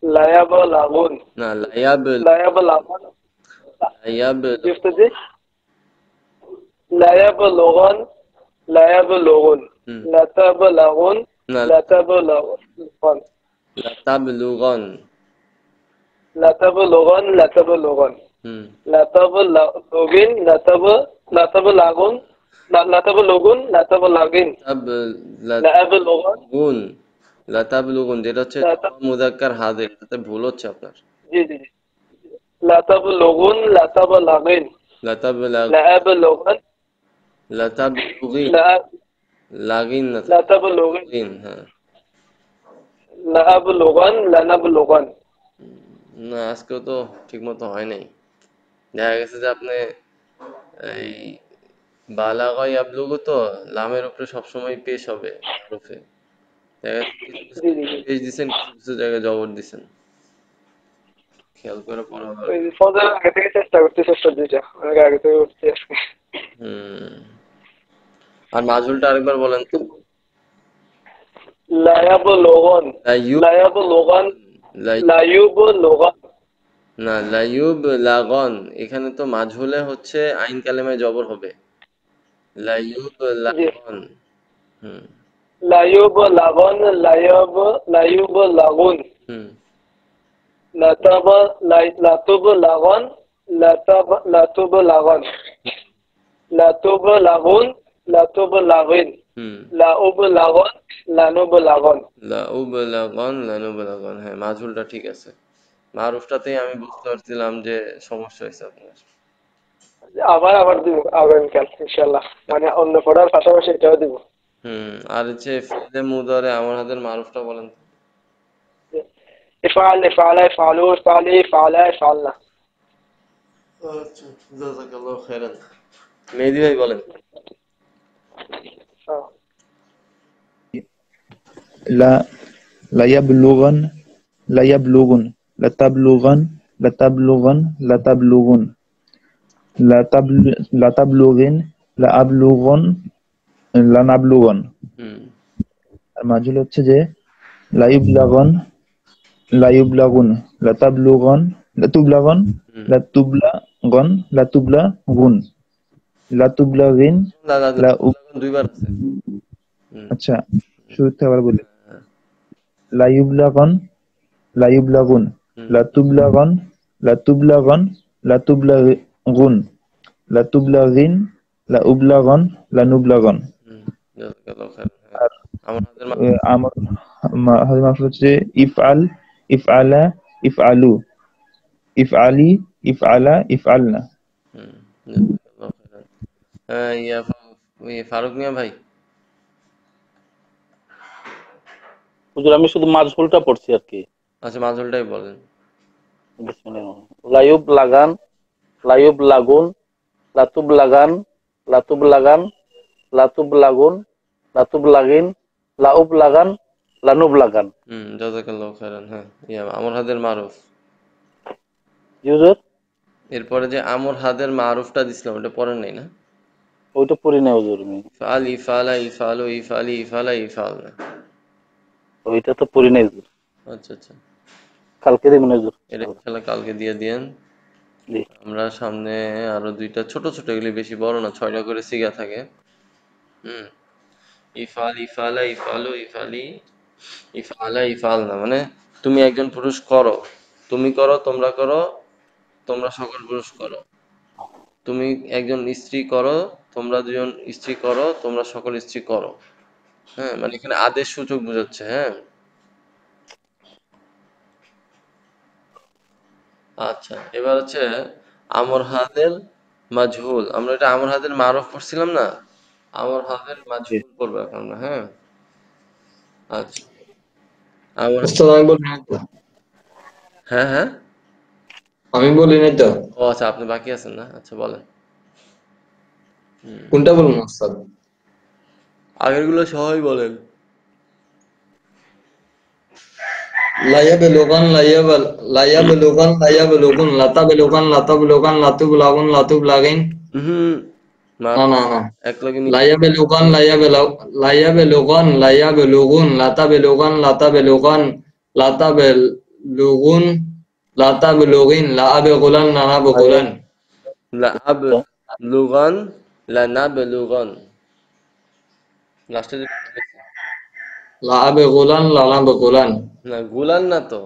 লায়াব লাগুন না, লায়াব লায়াব লাগুন লায়াব জি উস্তাদ জি লায়াব লোগান লায়াব লোগুন হুম। লাতাব লাগুন না, লাতাব লাগুন লাতাবলুগন। লাতাব লোগান লাতাব লোগান হুম। লাতাব লোগিন লাতাব লাগুন লাতাব লোগুন লাতাব লাগিন তাব লাআব লোগান লাতাবলুগুন লাতাবলুগুন, যেটা হচ্ছে লাতাব জমা মুযাক্কার হাজির, এটাতে ভুল হচ্ছে আপনার। জি জি জি লাতাব লোগুন লাতাব লাগিন লাতাবলাগ লাআব লোগান লাতাবলুগিন, লাআব লাগিন না, লাতাব লোগিন লাগিন, হ্যাঁ। লাআব লোগান লানাব লোগান না, আজকেও তো ঠিক মতো হয় নাই। দেখা গেছে যে আপনি এই বালাগায় আবলুগু তো লামের উপরে সবসময় পেশ হবে হরফে। দেখা গেছে কিছু কিছু জি জি জায়গায় জি পেশ দিছেন, কিছু কিছু জায়গায় জবর দিছেন। খেয়াল করে পড়া ওই দরকার। ফজরের আগে থেকে চেষ্টা করতে চেষ্টা দুইটা অনেক আগে থেকে উঠতে আজকে হুম। আর মাজহুলটা আরেকবার বলেন তো। লায়াব লোগান লাইয়ুব লায়াব লোগান লাই লায়ুব লোগান না, লাইয়ুব লাগন, এখানে তো মাজহুলে হচ্ছে আইন কালেমায় জবর হবে। লাইয়ুব জি লাগন। হুম। লায়ুব লাগন লায়ুব লাগুন হুম। লাতাব লাতুব লাগন লাতুব লাগন লাতুব লাগুন লাতুব লাগিন হুম। লাউব লাগন লানুব লাগন লাউব লাগন লানুব লাগন, হ্যাঁ মাজহুলটা ঠিক আছে। মারুফটাতেই আমি বুঝতে পারছিলাম যে সমস্যা হয়েছে আপনার। আবার দিব আগামীকাল ইনশাল্লাহ মানে অন্য পড়ার পাশাপাশি এটাও দিব হুম। আর হচ্ছে ফেলে মুদারে আমার হাতের মারুফটা বলেন তো। ইফআল ইফআলা ইফআলু ইফআলি ইফআলা ইফআলনা আচ্ছা, জাযাকাল্লাহু খাইরান। মেহেদী ভাই বলেন। লা লায়াবলুগান লায়াবলুগুন লাতাবলুগান লাতাবলুগান লাতাবলুগুন লাতাবলুগিন লাআবলুগুন লানাবলুগন। হুম। আর মাজহুল হচ্ছে যে লাইবলাগন লাইবলাগুন লাতাবলুগন লাতুবলাগন হুম। লাতুবলাগন লাতুবলাগুন লাতুবলাগিন লাউ। দুইবার আছে। হুম। আচ্ছা, শুরু থেকে আবার বলি। হ্যাঁ। লাইবলাগন লাইবলাগুন হুম। লাতুবলাগন লাতুবলাগন লাতুবলাগুন লাতুবলাগিন লাউবলাগন লানুবলাগন। হুম। জাযাকাল্লাহু খাইরান। হ্যাঁ। আর আমার হাতের আমার হাদিস মাফ হচ্ছে ইফআল ইফআলা ইফআলু ইফআলি ইফআলা ইফআলনা। হুম। জাযাকাল্লাহু খাইরান। হ্যাঁ, ফারুক মিয়া ভাই। হুজুর আমি শুধু মাজহুলটা পড়ছি আর কি। আচ্ছা মাজহুলটাই বলেন। বিসমিল্লাহ। লাইব লাগান, লাইব লাগুন, লাতুব লাগান, লাতুব লাগান, লাতুব লাগুন, লাতুব লাগিন, লাউব লাগান, লানুব লাগান। জাযাকাল্লাহু খাইরান। হ্যাঁ, আমর হাদের মারুফ। জি হুজুর, এরপরে যে আমর হাদের মারুফটা দিছিলাম ওটা পড়েন নাই না? ওইটা পড়ি না হুজুর আমি। ইফআল ইফালা ইফালু ইফালি ইফালা ইফালনা। ওইটা তো পড়ি নাই হুজুর, আচ্ছা আচ্ছা, কালকে দেবেন হুজুর। এটা ইনশাল্লাহ কালকে দিয়ে দিয়েন। জি আমরা সামনে আরো দুইটা ছোট ছোট, এগুলি বেশি বড় না, 6টা করে সিগা থাকে। হুম ইফাল ইফালা ইফালু ইফালি ইফালা ইফালনা, মানে তুমি একজন পুরুষ করো, তুমি করো, তোমরা করো, তোমরা সকল পুরুষ করো। তুমি একজন স্ত্রী করো, তোমরা দুজন স্ত্রী করো, তোমরা সকল স্ত্রী করো। হ্যাঁ, মানে এখানে আদেশ সূচক বোঝাচ্ছে। হ্যাঁ, আচ্ছা এবার হচ্ছে আমর হাদের মাজহুল। আমরা এটা আমর হাদের মারুফ পড়ছিলাম না, আমর হাদের জি। মাজহুল পড়বো এখন আমরা। হ্যাঁ, আচ্ছা আমর, উস্তাদ আমি বলি নাই তো। হ্যাঁ হ্যাঁ, আমি বলি নাই তো। ও আচ্ছা আপনি বাকি আছেন না, আচ্ছা বলেন। কোনটা বলবো উস্তাদ? আগেরগুলো সবাই বলেন। লাইয়াবলুগান লাইয়াবল লাইয়াবলুগান লাইয়াবলুগুন লাতাবলুগান লাতাবলুগান লাতুবলাগুন লাতুবলাগিন। হুম, না মারুফ না না। এক লগে লাইয়াবলুগান লাইয়াবলুগান লাইয়াবলুগুন লাতাবলুগান লাতাবলুগান লাতাবলুগুন লাতাবলুগিন লাআবগুলান লানাবগুলান। লাআব লুগান লানাব লুগান, লাস্টে যে লাআবগুলান লানাবগুলান। না গুলান না তো,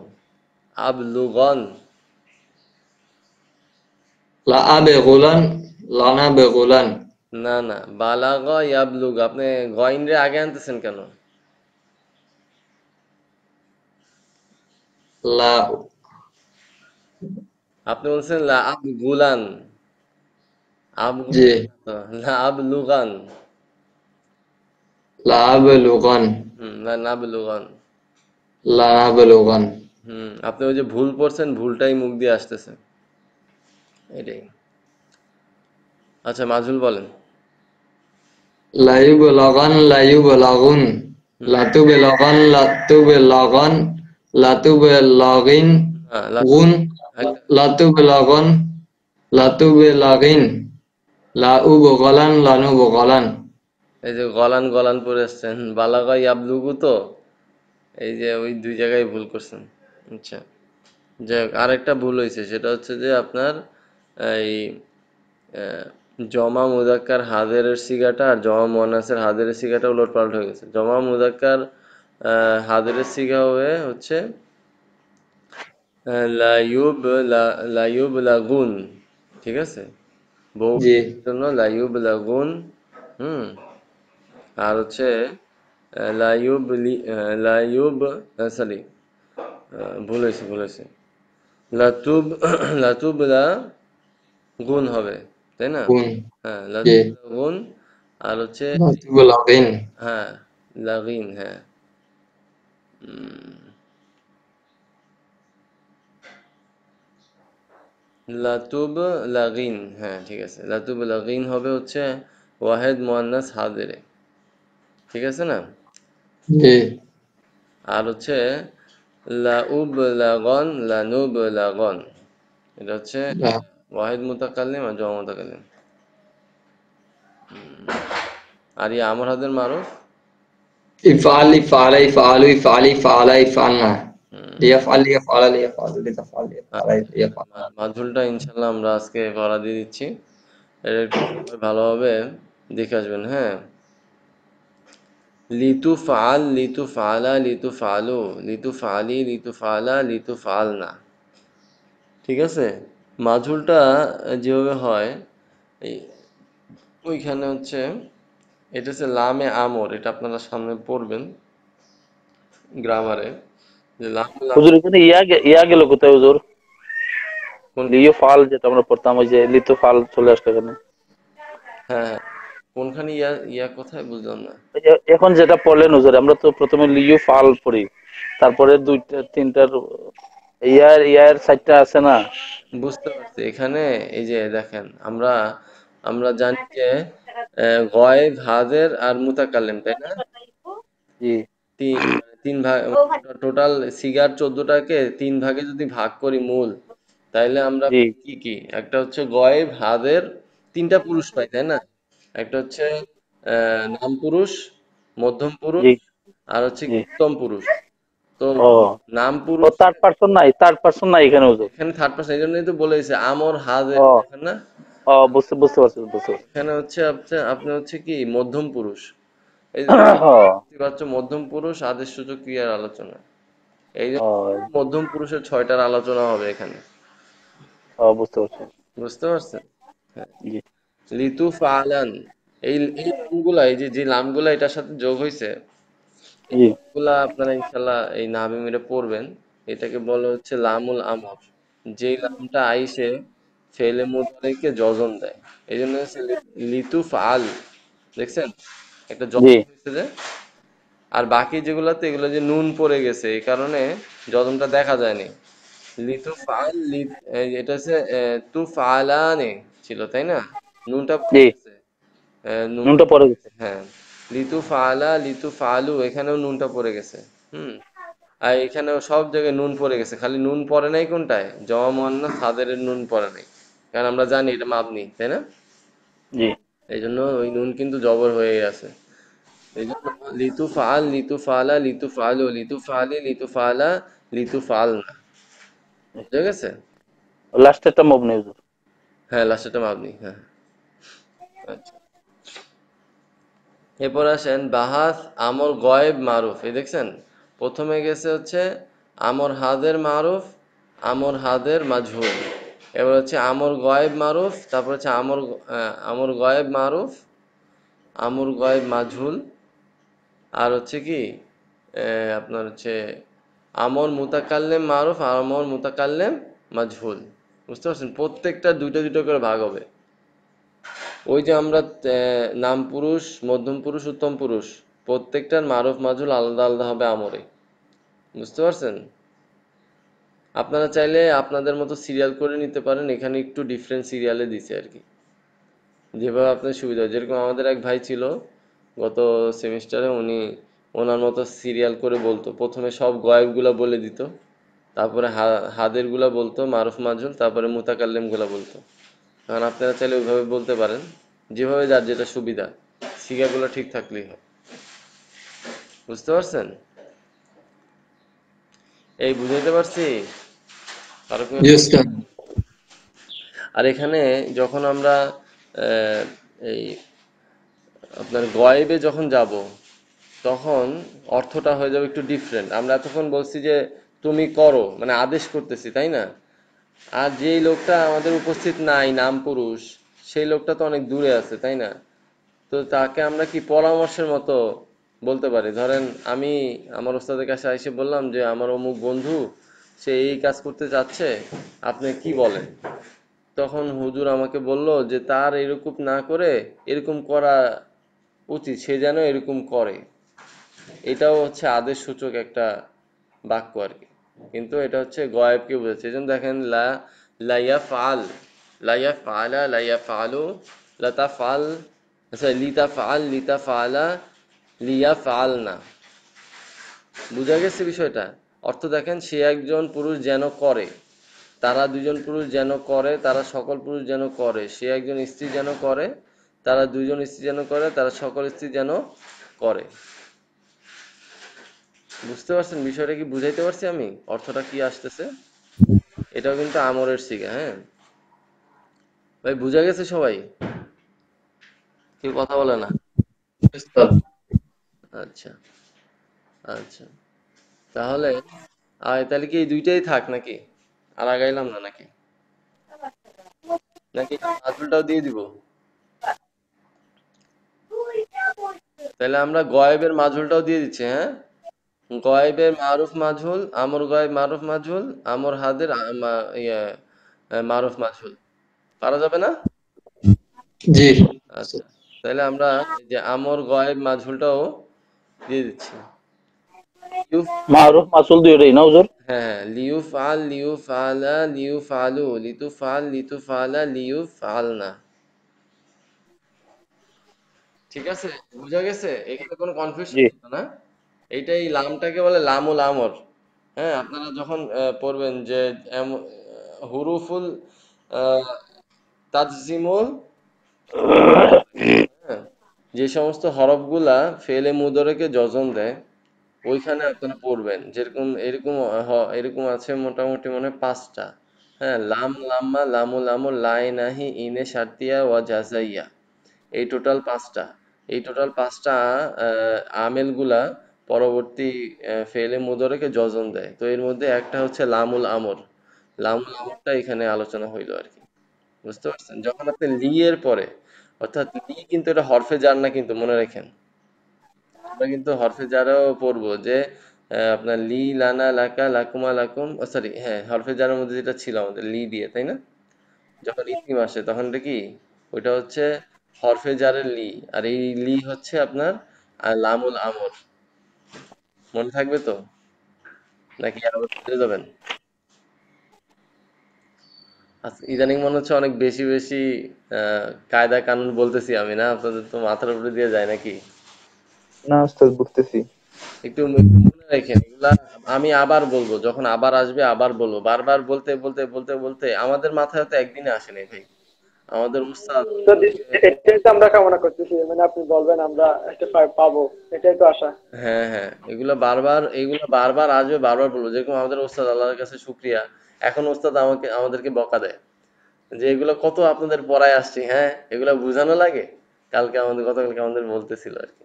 আব লুগান। লাআবগুলান লানাবগুলান। না না, বালাগা ইয়াবলুগ, আপনি গইন রে আগে আনতেছেন কেন? লা আপনি বলছেন লা আব গুলান, আব জি গুলান না তো, লা আব লুগান। লাআবলুগান লা নাব লুগান। লানাবলুগান। আপনি ওই যে ভুল পড়ছেন, ভুলটাই মুখ দিয়ে আসতেছে, এটাই। আচ্ছা মাজুল বলেন। লাইবলগান লাইবলাগুন হুম, লাতুবলগান লাতুবলগান লাতুবলাগিন না গুন একটা, লাতুবলগান লাতুবলাগিন লাউবগলান লানুবগলান। এই যে গলান গলান পড়ে আসছেন, বালাগা ইয়াবলুগু তো, এই যে ওই দুই জায়গায় ভুল করছেন। আচ্ছা যাই হোক, আরেকটা ভুল হয়েছে, সেটা হচ্ছে যে আপনার এই আহ, জমা মুজাক্কার হাজেরের সিগাটা আর জমা মুয়ান্নাসের হাজেরের সিগাটা উলটপালট হয়ে গেছে। জমা মুজাক্কার হাজেরের সিগা হবে হচ্ছে লাইয়ুব লাইয়ুব লাগুন, ঠিক আছে, বউ জি জন্য লাইয়ুব লাগুন। হুম, আর হচ্ছে লাইয়ুব লাইয়ুব, সরি ভুল হয়েছে ভুল হয়েছে, লাতুব লাতুব লা গুণ হবে, তাই না? গুন হ্যাঁ জি লাতুব লা গুণ, আর হচ্ছে লাতুবলাগিন হ্যাঁ লাগিন। হ্যাঁ, উম, লাতুব লাগিন, হ্যাঁ ঠিক আছে, লাতুব লাগিন হবে হচ্ছে ওয়াহেদ মুয়ান্নাস হাজিরে, ঠিক আছে না? জি আর হচ্ছে লাউব লাগন লানুব লাগন, এটা হচ্ছে লা- ওয়াহিদ মুতাকাল্লিম আর জমা মুতাকাল্লিম। আর ইয়ে আমর হাদের মারুফ, ইফআল ইফআলা ইফআলু ইফআলি ইফআলা ইফআলনা লিয়াফআল লিয়াফআলা লিয়াফআলু লিতাফআল লিয়াফআলা লিয়াফআলনা। মাঝুলটা ইনশাল্লাহ আমরা আজকে পড়া দিয়ে দিচ্ছি, এটা একটু সবাই ভালোভাবে দেখে আসবেন। হ্যাঁ, লিতু ফাল লিতু ফালা লিতু ফালু লিতু ফালি লিতু ফালা লিতু ফালনা, ঠিক আছে? মাঝুলটা যেভাবে হয়, এই ওইখানে হচ্ছে এটা হচ্ছে লামে আমর, এটা আপনারা সামনে পড়বেন গ্রামারে, যে লাম লাম হুজুর এখানে ইয়া গেল কোথায় হুজুর? কোন, লিও ফাল যেটা আমরা পড়তাম, ওই যে লিতো ফাল চলে আসলো এখানে। হ্যাঁ হ্যাঁ, কোনখানে ইয়া ইয়া কোথায় বুঝলাম না। এখন যেটা পড়লেন হুজুর, আমরা তো প্রথমে লিউ ফাল পড়ি, তারপরে দুইটা তিনটার ইয়ার চারটা আছে না? বুঝতে পারছি। এখানে এই যে দেখেন, আমরা আমরা জানি যে গয়েব, হাজের আর মুতাকাল্লিম, তাই না? জি তিন ভাগ, টোটাল সিগার 14টাকে 3 ভাগে যদি ভাগ করি মূল, তাইলে আমরা জি পাই কি কি? একটা হচ্ছে গয়েব, হাজের, 3টা পুরুষ পাই, তাই না? একটা হচ্ছে নাম পুরুষ, মধ্যম পুরুষ, জি আর হচ্ছে কি জি। উত্তম পুরুষ। তো ও নাম ও পুরুষ থার্ড পার্সন নাই এখানে হুজুর। এখানে থার্ড পার্সন, এই জন্যই তো বলেছে আমর হাজের, ও দেখেন না? ও বুঝতে বুঝতে পারছি বুঝতে পারছি। এখানে হচ্ছে আপনি হচ্ছে কি মধ্যম পুরুষ। এই যে ও দেখতে পাচ্ছ, মধ্যম পুরুষ আদেশ সূচক ক্রিয়ার আলোচনা। এই ও জন্য মধ্যম পুরুষের 6টার আলোচনা হবে এখানে। ও বুঝতে পারছি। বুঝতে পারছেন? হ্যাঁ। জি লিতু ফালান, এই এই নামগুলা, এই যে যে নামগুলা এটার সাথে যোগ হয়েছে, এই জি নামগুলা আপনারা ইনশাল্লাহ এই নামে মেরে পড়বেন। এটাকে বলা হচ্ছে লামুল আমর। যেই লামটা আইসে ফেলে মুদারিকে যজন দেয়, এই জন্য হচ্ছে লিতু ফাল। দেখছেন একটা জি যজন হয়েছে যে। আর বাকি যেগুলোতে এগুলো যে নুন পড়ে গেছে, এই কারণে যজনটা দেখা যায়নি। লিতু ফাল এটা হচ্ছে তু ফালানে ছিল, তাই না? নুনটা পড়ে জি গেছে। নুনটা নুনটা পড়ে গেছে। হ্যাঁ, লিতু ফালা, লিতু ফালু, এখানেও নুনটা পড়ে গেছে। হুম। আর এখানেও সব জায়গায় নুন পড়ে গেছে, খালি নুন পড়ে নাই কোনটায়? জমা মুয়ান্নাস সাদের নুন পড়ে নাই, কারণ আমরা জানি এটা মাবনি, তাই না? জি এই জন্য ওই নুন কিন্তু জবর হয়ে আছে। এই জন্য লিতু ফাল, লিতু ফালা, লিতু ফালু, লিতু ফালি, লিতু ফালা, লিতু ফাল না। বুঝা গেছে? লাস্টেরটা মবনি হুজুর। হ্যাঁ, লাস্টেরটা মাবনি, হ্যাঁ। আচ্ছা, এরপর আসেন বাহাস আমর গয়েব মারুফ। এই দেখছেন, প্রথমে গেছে হচ্ছে আমর হাদের মারুফ, আমর হাদের মাজহুল। এবার হচ্ছে আমর গয়েব মারুফ, তারপর হচ্ছে আমর গয়েব মারুফ, আমর গয়েব মাজহুল, আর হচ্ছে কি আপনার হচ্ছে আমর মুতাকাল্লেম মারুফ, আর আমর মুতাকাল্লেম মাজহুল। বুঝতে পারছেন? প্রত্যেকটা দুইটা দুইটা করে ভাগ হবে। ওই যে আমরা নাম পুরুষ, মধ্যম পুরুষ, উত্তম পুরুষ, প্রত্যেকটার মারুফ মাজহুল আলাদা আলাদা হবে আমরে। বুঝতে পারছেন? আপনারা চাইলে আপনাদের মতো সিরিয়াল করে নিতে পারেন, এখানে একটু ডিফারেন্ট সিরিয়ালে দিছে আর কি, যেভাবে আপনার সুবিধা হয়। যেরকম আমাদের এক ভাই ছিল গত সেমিস্টারে, উনি ওনার মতো সিরিয়াল করে বলতো, প্রথমে সব গয়েবগুলা বলে দিত, তারপরে হাদেরগুলা বলতো মারুফ মাজহুল, তারপরে মুতাকাল্লিমগুলা বলতো। কারণ আপনারা চাইলে ওইভাবে বলতে পারেন, যেভাবে যার যেটা সুবিধা, সিগাগুলো ঠিক থাকলেই হয়। বুঝতে পারছেন? এই বুঝাইতে পারছি? কারো কোনো জি সমস্যা? উস্তাদ। আর এখানে যখন আমরা আহ, এই আপনার গয়েবে যখন যাব, তখন অর্থটা হয়ে যাবে একটু ডিফারেন্ট। আমরা এতক্ষণ বলছি যে তুমি করো, মানে আদেশ করতেছি, তাই না? আর যেই লোকটা আমাদের উপস্থিত নাই, নাম পুরুষ, সেই লোকটা তো অনেক দূরে আছে, তাই না? তো তাকে আমরা কি পরামর্শের মতো বলতে পারি। ধরেন আমি আমার ওস্তাদের কাছে এসে বললাম যে আমার অমুক বন্ধু, সে এই কাজ করতে চাচ্ছে, আপনি কি বলেন? তখন হুজুর আমাকে বলল যে তার এরকম না করে এরকম করা উচিত, সে যেন এরকম করে। এটাও হচ্ছে আদেশ সূচক একটা বাক্য আর কি, কিন্তু এটা হচ্ছে গয়েবকে বোঝাচ্ছে। এই জন্য দেখেন লাইয়া ফাল, লাইয়া ফালা, লাইয়া ফালু, লতা ফাল, আচ্ছা লিতা ফাল, লিতা ফালা, লিয়া ফাল না। বুঝা গেছে বিষয়টা? অর্থ দেখেন, সে একজন পুরুষ যেন করে, তারা দুজন পুরুষ যেন করে, তারা সকল পুরুষ যেন করে, সে একজন স্ত্রী যেন করে, তারা দুজন স্ত্রী যেন করে, তারা সকল স্ত্রী যেন করে। বুঝতে পারছেন বিষয়টা? কি বুঝাইতে পারছি আমি অর্থটা কি আসতেছে? এটাও কিন্তু আমরের সিগা, হ্যাঁ ভাই। বুঝা গেছে সবাই? কেউ কথা বলে না। উস্তাদ। আচ্ছা, আচ্ছা, তাহলে তাহলে কি এই দুইটাই থাক নাকি? আর আগাইলাম না নাকি? নাকি মাজহুলটাও দিয়ে দিব? তাহলে আমরা গয়েবের মাজহুলটাও দিয়ে দিচ্ছি, হ্যাঁ। গয়েবের মারুফ মাজহুল, আমর গয়েব মারুফ মাজহুল, আমর হাদের মারুফ মাজহুল। পারা যাবে না? জি আচ্ছা, তাহলে আমরা এই যে আমর গয়েব মাজহুলটাও দিয়ে দিচ্ছি। লিউফ মারুফ মাসুল দুইটাই না হুজুর? হ্যাঁ, লিউফআল লিউফআলা লিউফআলু লিতুফআল লিতুফআলা লিউফআলনা। ঠিক আছে, বুঝা গেছে? এখানে কোনো কনফিউশন জি। হতো না। এইটাই লামটাকে বলে লামুল আমর। হ্যাঁ, আপনারা যখন পড়বেন যে হুরুফুল আহ, তাজজিমুল, হ্যাঁ, যে সমস্ত হরফগুলা ফেলে মুদরেকে যজন দেয় ওইখানে আপনারা পড়বেন। যেরকম এরকম এরকম আছে মোটামুটি মনে হয় ৫টা। হ্যাঁ, লাম লাম্মা লামু লামু লাই নাহি ইনে শারতিয়া ওয়া জাজাইয়া, এই টোটাল ৫টা। এই টোটাল ৫টা আমেলগুলা পরবর্তী ফেলে মুদরেকে যজন দেয়। তো এর মধ্যে একটা হচ্ছে লামুল আমর। লামুল আমরটা এখানে আলোচনা হইলো আর কি। বুঝতে পারছেন? যখন আপনি লি এর পরে, অর্থাৎ লি কিন্তু এটা হরফে জার না, কিন্তু মনে রাখেন। আমরা কিন্তু হরফে জারও পড়বো যে আপনার লি লানা লাকা লাকুমা লাকুম, সরি, হ্যাঁ, হরফে জারের মধ্যে যেটা ছিল আমাদের লি দিয়ে, তাই না? যখন ইসিম আসে তখন এটা কি, ওইটা হচ্ছে হরফে জারের লি, আর এই লি হচ্ছে আপনার লামুল আমর। মনে থাকবে তো, নাকি আবার ভুলে যাবেন? আচ্ছা, ইদানিং মনে হচ্ছে অনেক বেশি বেশি কায়দা কানুন বলতেছি আমি, না? আপনাদের তো মাথার উপরে দিয়ে যায় নাকি? না ওস্তাদ, বুঝতেছি। একটু মনে রাখেন এগুলা। আমি আবার বলবো, যখন আবার আসবে আবার বলবো, বারবার বলতে বলতে বলতে বলতে আমাদের মাথায় তো একদিনে আসে নাই ভাই। আমাদের উস্তাদ তো এটাই তো আমরা কামনা করতেছি, মানে আপনি বলবেন আমরা একটা পাবো, এটাই তো আশা। হ্যাঁ হ্যাঁ, এগুলা বারবার আসবে, বারবার বলবো। যেরকম আমাদের ওস্তাদ, আল্লাহর কাছে শুক্রিয়া, এখন ওস্তাদ আমাদেরকে বকা দেয় যে এগুলো কত আপনাদের পড়ায় আসছি, হ্যাঁ, এগুলা বুঝানো লাগে। গতকালকে আমাদের বলতেছিল আর কি।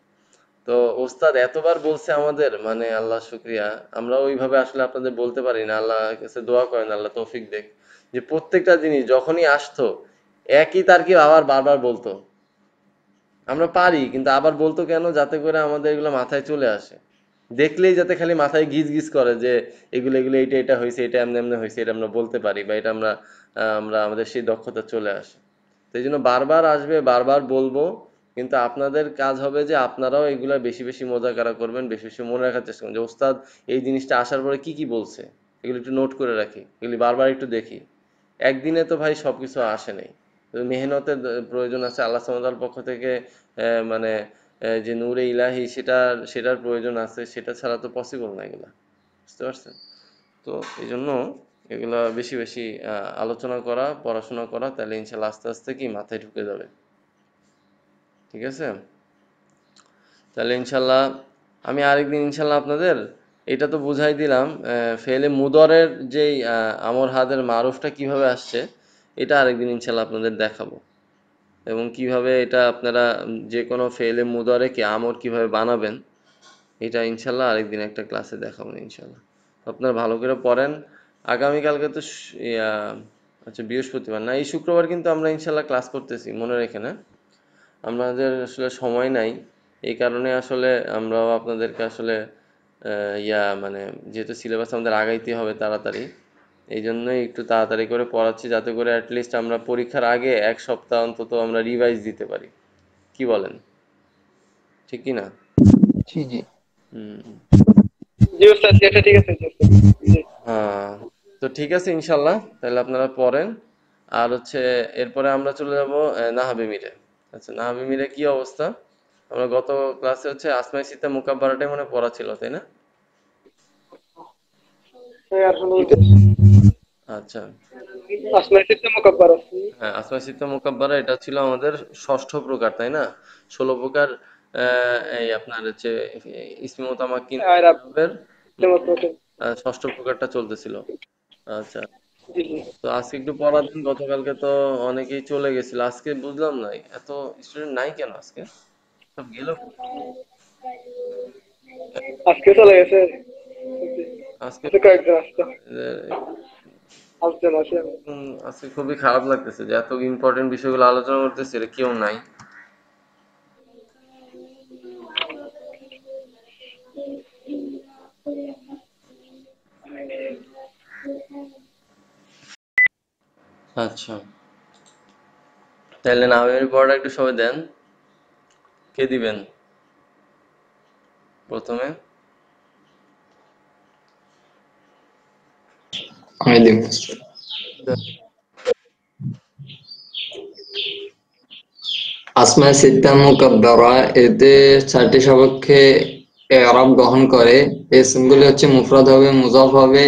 তো ওস্তাদ এতবার বলছে আমাদের, মানে আল্লাহ শুক্রিয়া, আমরা ওইভাবে আসলে আপনাদের বলতে পারি না। আল্লাহ কাছে দোয়া করেন আল্লাহ তৌফিক দেখ, যে প্রত্যেকটা জিনিস যখনই আসতো একই তার কি আবার বারবার বলতো। আমরা পারি, কিন্তু আবার বলতো কেন? যাতে করে আমাদের এগুলো মাথায় চলে আসে। দেখলেই যাতে খালি মাথায় গিজ গিজ করে যে এগুলো এগুলো এইটা এটা হয়েছে, এটা এমনি এমনি হয়েছে, এটা আমরা বলতে পারি, বা এটা আমরা আমাদের সেই দক্ষতা চলে আসে। তো এই জন্য বারবার আসবে, বারবার বলবো। কিন্তু আপনাদের কাজ হবে যে আপনারাও এগুলা বেশি বেশি মোজাকারা করবেন, বেশি বেশি মনে রাখার চেষ্টা করবেন যে ওস্তাদ এই জিনিসটা আসার পরে কি কি বলছে, এগুলো একটু নোট করে রাখি, এগুলি বারবার একটু দেখি। একদিনে তো ভাই সবকিছু আসে নাই। তো মেহনতের প্রয়োজন আছে আল্লাহ সুবহানাহু পক্ষ থেকে। মানে যে নূরে ইলাহি, সেটার প্রয়োজন আছে, সেটা ছাড়া তো পসিবল না এগুলা। বুঝতে পারছেন? তো এই জন্য এগুলা বেশি বেশি আলোচনা করা, পড়াশোনা করা, তাহলে ইনশাল্লাহ আস্তে আস্তে কি মাথায় ঢুকে যাবে। ঠিক আছে? তাহলে ইনশাল্লাহ আমি আরেকদিন ইনশাল্লাহ আপনাদের এটা তো বুঝাই দিলাম। ফেলে মুদরের যেই আমর হাদের মারুফটা কিভাবে আসছে, এটা আরেকদিন ইনশাল্লাহ আপনাদের দেখাবো। এবং কিভাবে এটা আপনারা যে কোনো ফেলে মুদরে কি আমর কিভাবে বানাবেন, এটা ইনশাল্লাহ আরেকদিন একটা ক্লাসে দেখাবো ইনশাল্লাহ। আপনারা ভালো করে পড়েন। আগামীকালকে তো আচ্ছা, বৃহস্পতিবার না, এই শুক্রবার কিন্তু আমরা ইনশাল্লাহ ক্লাস করতেছি, মনে রেখে না। আমাদের আসলে সময় নাই, এই কারণে আসলে আমরাও আপনাদেরকে আসলে মানে যেহেতু সিলেবাস আমাদের আগাইতে হবে তাড়াতাড়ি, এই জন্যই একটু তাড়াতাড়ি করে পড়াচ্ছি, যাতে করে অ্যাটলিস্ট আমরা পরীক্ষার আগে ১ সপ্তাহ অন্তত আমরা রিভাইজ দিতে পারি। কি বলেন? ঠিক কি না? জি জি। হুম। জি ওস্তাদ, এটা ঠিক আছে, জি ওস্তাদ। জি। হ্যাঁ, তো ঠিক আছে ইনশাল্লাহ, তাহলে আপনারা পড়েন। আর হচ্ছে এরপরে আমরা চলে যাব নাহাবে মিরে। আচ্ছা, নাহাবে মিরে কি অবস্থা? আমরা গত ক্লাসে হচ্ছে আসমাই সিতা মুকাব্বারাটাই মনে হয় পড়া ছিল, তাই না? হ্যাঁ, আর হলো এটা আচ্ছা, আসমাই সিত্তে মুকাব্বার আছে। হ্যাঁ, আসমাই সিতা মুকাব্বারা এটা ছিল আমাদের ষষ্ঠ প্রকার, তাই না? ১৬ প্রকার। এই আপনার হচ্ছে ইসমি মুতামাক্কিন আর এর আপনি ষষ্ঠ প্রকারটা চলতেছিল। আচ্ছা, জি জি। তো আজকে একটু পড়া দিন। গতকালকে তো অনেকেই চলে গেছিল, আজকে বুঝলাম না এত স্টুডেন্ট নাই কেন আজকে, সব গেল কই? আজকে চলে গেছে। আজকে আজকে কয়েকজন আসতো, আহ, আসছেন আসেন। আজকে খুবই খারাপ লাগতেছে যে এত ইম্পর্টেন্ট বিষয়গুলো আলোচনা করতেছে, এটা কেউ নাই। আচ্ছা, তাহলে নামের পড়াটা একটু সবাই দেন। কে দিবেন প্রথমে? আমি দিব। আসমা সিত্তা মুকাব্বারা এতে 4টি সাপেক্ষে ইআরাব গ্রহণ করে। এই ইসমগুলি হচ্ছে মুফরাদ হবে, মুজাফ হবে,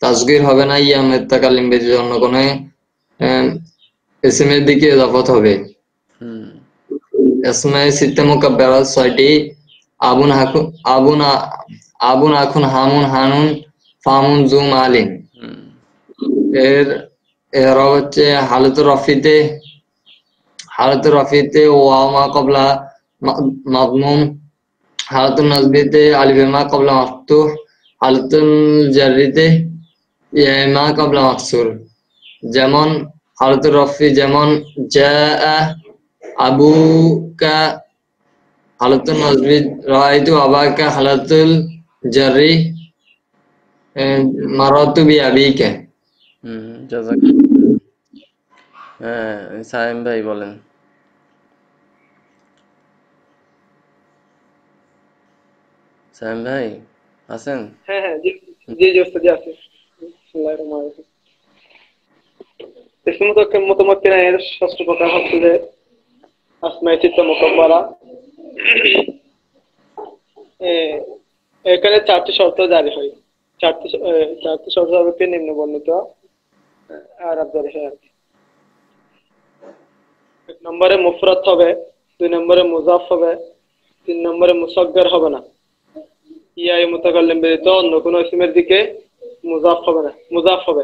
তাসগীর হবে না, ইয়া মুতাকাল্লিম ব্যতীত অন্য কোনো ইসমের দিকে ইজাফত হবে। হুম আসমা সিত্তা মুকাব্বারা 6টি: আবুন হাকুন, আবুন আখুন, হামুন হানুন, ফামুন জু মালিন। হুম এর ইআরাব হচ্ছে হালাতুর রফিতে ওয়া মা ক্বাবলা মাদমুম, হালাতুন নাসবিতে আলিফ মা ক্বাবলা মাফতুহ, হালাতুল জাররিতে ইয়া মা ক্বাবলা মাকসুর। যেমন হালাতুর রফি যেমন জাআ আবুকা, হালাতুন নাসবি রাআইতু আবাকা, হালাতুল জাররি মারাতু বি আবিকা। জাযাকাল্লাহ। হ্যাঁ, সায়েম ভাই বলেন। সায়েম ভাই আছেন? হ্যাঁ হ্যাঁ, জি জি জি ওস্তাদ, জি আছে। বিসমিল্লাহির রহমানির রহিম। ইসমুল মুতামাক্কিনের ষষ্ঠ প্রকার হচ্ছে যে আসমায়ে সিত্তা মুকাব্বারা। এখানে 4টি শর্ত জারি হয়। 4টি শর্ত সাপেক্ষে নিম্ন বর্ণিত আরব জারি হয় আর কি। 1 নম্বরে মুফরাদ হবে, 2 নম্বরে মুজাফ হবে, 3 নম্বরে মুসাগগার হবে না, ইয়া মুতাকাল্লিম ব্যতীত অন্য কোনো ইসমের দিকে মুজাফ হবে না, মুজাফ হবে।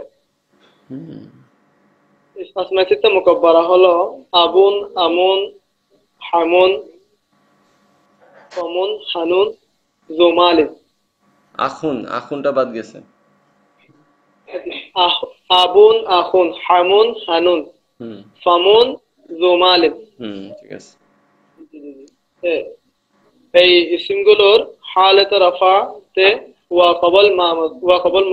আসমায়ে সিত্তা মুকাব্বারা হলো আবুন, আমুন, হামুন, ফামুন, হানুন, জুমালিন। আখুনটা বাদ গেছে। আবুন, আখুন, হামুন, হানুন, হুম ফামুন, জুমালিন। ঠিক আছে। এই ইসমগুলোর হালাতে রাফাতে ওয়া ক্বাবল মা ক্বাবল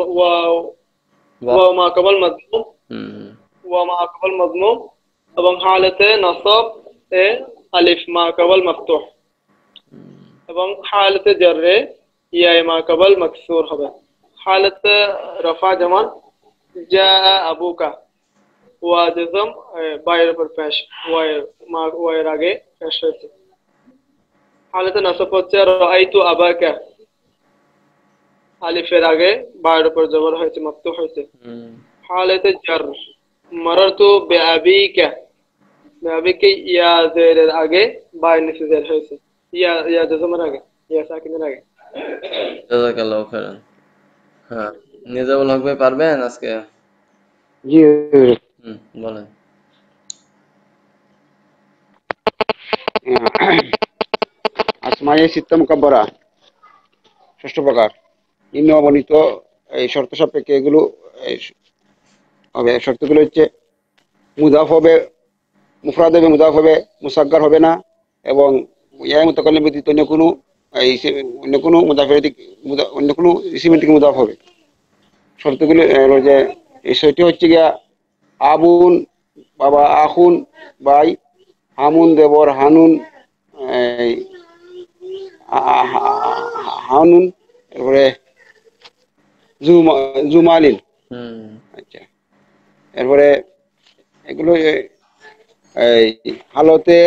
মাদমুম হুম ওয়া মা ক্বাবল মাদমুম এবং হালাতে নাসব এ আলিফ মা ক্বাবল মাফতুহ এবং হালাতে জাররে ইয়া মা ক্বাবল মাকসুর হবে। হালাতে রাফা যেমন জাআ আবুকা, ওয়া জজম বাইরের উপর পেশ, ওয়ার আগে পেশ হয়েছে। হালাতে নাসব হচ্ছে রাআইতু আবাকা, আলিফের আগে বাইরের উপর জবর হয়েছে, মাফতুহ হয়েছে। হালাতে জার মারারতু বিআবিকা, বিআবিকা ইয়া জেরের আগে বাইরে নিচে জের হয়েছে, ইয়া জজমের আগে, ইয়া সাকিনের আগে। জাযাকাল্লাহু খাইরান। হ্যাঁ, নিজামুল হক ভাই পারবেন আজকে? জি বলেন। আসমায়ে সিত্তা মুকাব্বারা ষষ্ঠ প্রকার নিম্ন বর্ণিত এই শর্ত সাপেক্ষে এগুলো হবে। শর্তগুলো হচ্ছে মুজাফ হবে, মুফরাদ হবে, মুজাফ হবে, মুসাগগার হবে না এবং ইয়া মুতাকাল্লিম ব্যতীত অন্য কোনো মুজাফের দিকে অন্য কোনো ইসমের দিকে মুজাফ হবে। শর্তগুলো হলো যে এই ছয়টি হচ্ছে গিয়া আবুন বাবা, আখুন ভাই, হামুন দেবর, হানুন হানুন, এরপরে জুমালিন। আচ্ছা, এরপরে এগুলো এই হালতে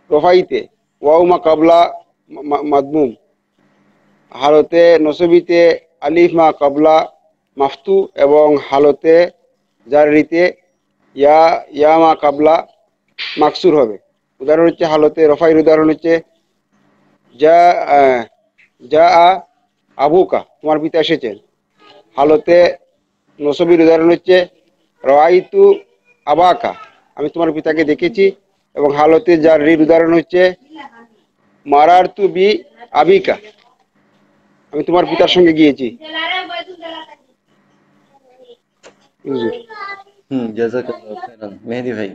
রফাইতে ওয়াউমা কাবলা মাদমুম, হালতে নসবিতে আলিফ মা কাবলা মাফতু এবং হালতে জাররিতে ইয়া মা কাবলা মাকসুর হবে। উদাহরণ হচ্ছে হালতে রফাইর উদাহরণ হচ্ছে যা আবুকা, তোমার পিতা এসেছেন। হালতে নসবির উদাহরণ হচ্ছে রাআইতু আবাকা, আমি তোমার পিতাকে দেখেছি। এবং হালতে জাররির উদাহরণ হচ্ছে মারারতু বি আবিকা, আমি তোমার পিতার সঙ্গে গিয়েছি। জাযাকাল্লাহু খাইরান। মেহেদী ভাই।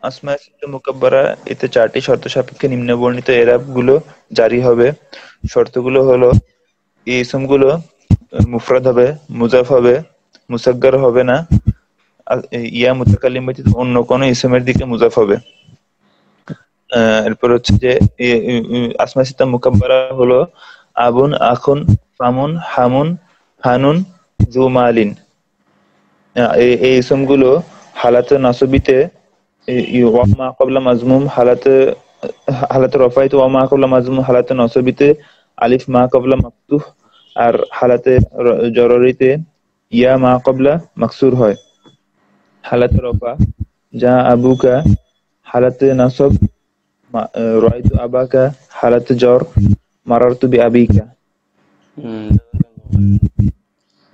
আসমায়ে সিত্তা মুকাব্বারা এতে 4টি শর্ত সাপেক্ষে নিম্ন বর্ণিত এরাব গুলো জারি হবে। শর্তগুলো হলো এই ইসমগুলো মুফরাদ হবে, মুজাফ হবে, মুসাগগার হবে না, ইয়া মুতাকাল্লিম ব্যতীত অন্য কোনো ইসমের দিকে মুজাফ হবে। এরপর হচ্ছে যে আসমা সিত্তা মুকাব্বারা হলো আবুন, আখুন, ফামুন, হামুন, হানুন, জু মালিন। এই ইসমগুলো হালাতে নাসবিতে ওয়া মা ক্বাবলা মাজমুম হালাতে রফাইতে ওয়া মা ক্বাবলা মাজমুম হালাতে নাসবিতে আলিফ মা ক্বাবলা মাফতুহ, আর হালাতে জররিতে ইয়া মা ক্বাবলা মাকসুর হয়। হালাতে রফা যা আবুকা, হালাতে নাসব রাইতু আবাকা, হালাতে জর মারারতু বি আবিকা। হুম,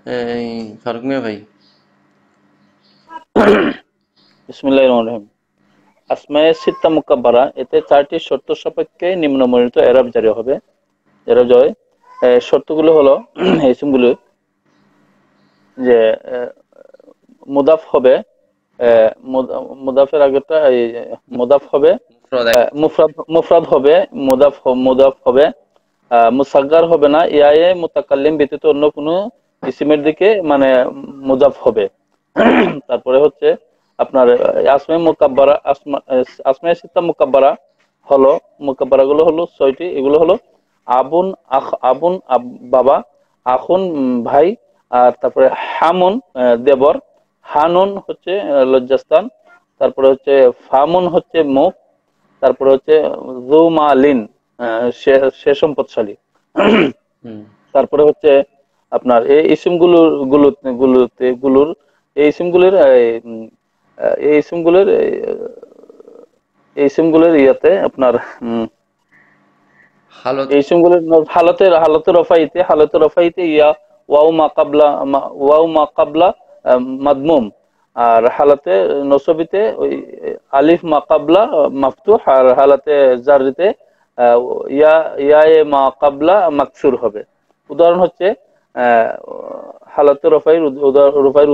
এই ফারুক মিয়া ভাই, বিসমিল্লাহির রহমানির রহিম। আসমায়ে সিত্তা মুকাব্বারা এতে 4টি শর্ত সাপেক্ষে নিম্নবর্ণিত এরাব জারি হবে। এরাব জয় শর্তগুলো হলো এই ইসমগুলো যে মুদাফ হবে, মুদাফের আগেরটা মুদাফ হবে, মুফরদ মুফরাদ হবে, মুদাফ হবে, মুসাগ্গার হবে না, ইয়ায়ে মুতাকাল্লিম ব্যতীত অন্য কোনো ইসিমের দিকে মানে মুদাফ হবে। তারপরে হচ্ছে আপনার আসমায়ে মুকাব্বারা, আসমায়ে সিত্তা মুকাব্বারা হলো, মুকাব্বারা গুলো হলো 6টি। এগুলো হলো আবুন, আবুন বাবা, আখুন ভাই, আর তারপরে হামুন দেবর, হানুন হচ্ছে লজ্জাস্থান, তারপরে হচ্ছে ফামুন হচ্ছে মুখ, তারপরে হচ্ছে জুমালিন সে সম্পদশালী। হুম, তারপরে হচ্ছে আপনার এই ইসমগুলো গুলোর এই ইসমগুলোর এই ইসমগুলোর এই ইসমগুলোর ইয়াতে আপনার হালত এই ইসমগুলোর হালতে রফাইতে ইয়া ওয়াও মা কাবলা মাদমুম, আর হালাতে নসবিতে ওই আলিফ মা কাবলা মাফতুহ, আর হালাতে জারিতে আহ, ইয়া এ মা কাবলা মাকসুর হবে। উদাহরণ হচ্ছে আহ, হালাতে রফাইয়ের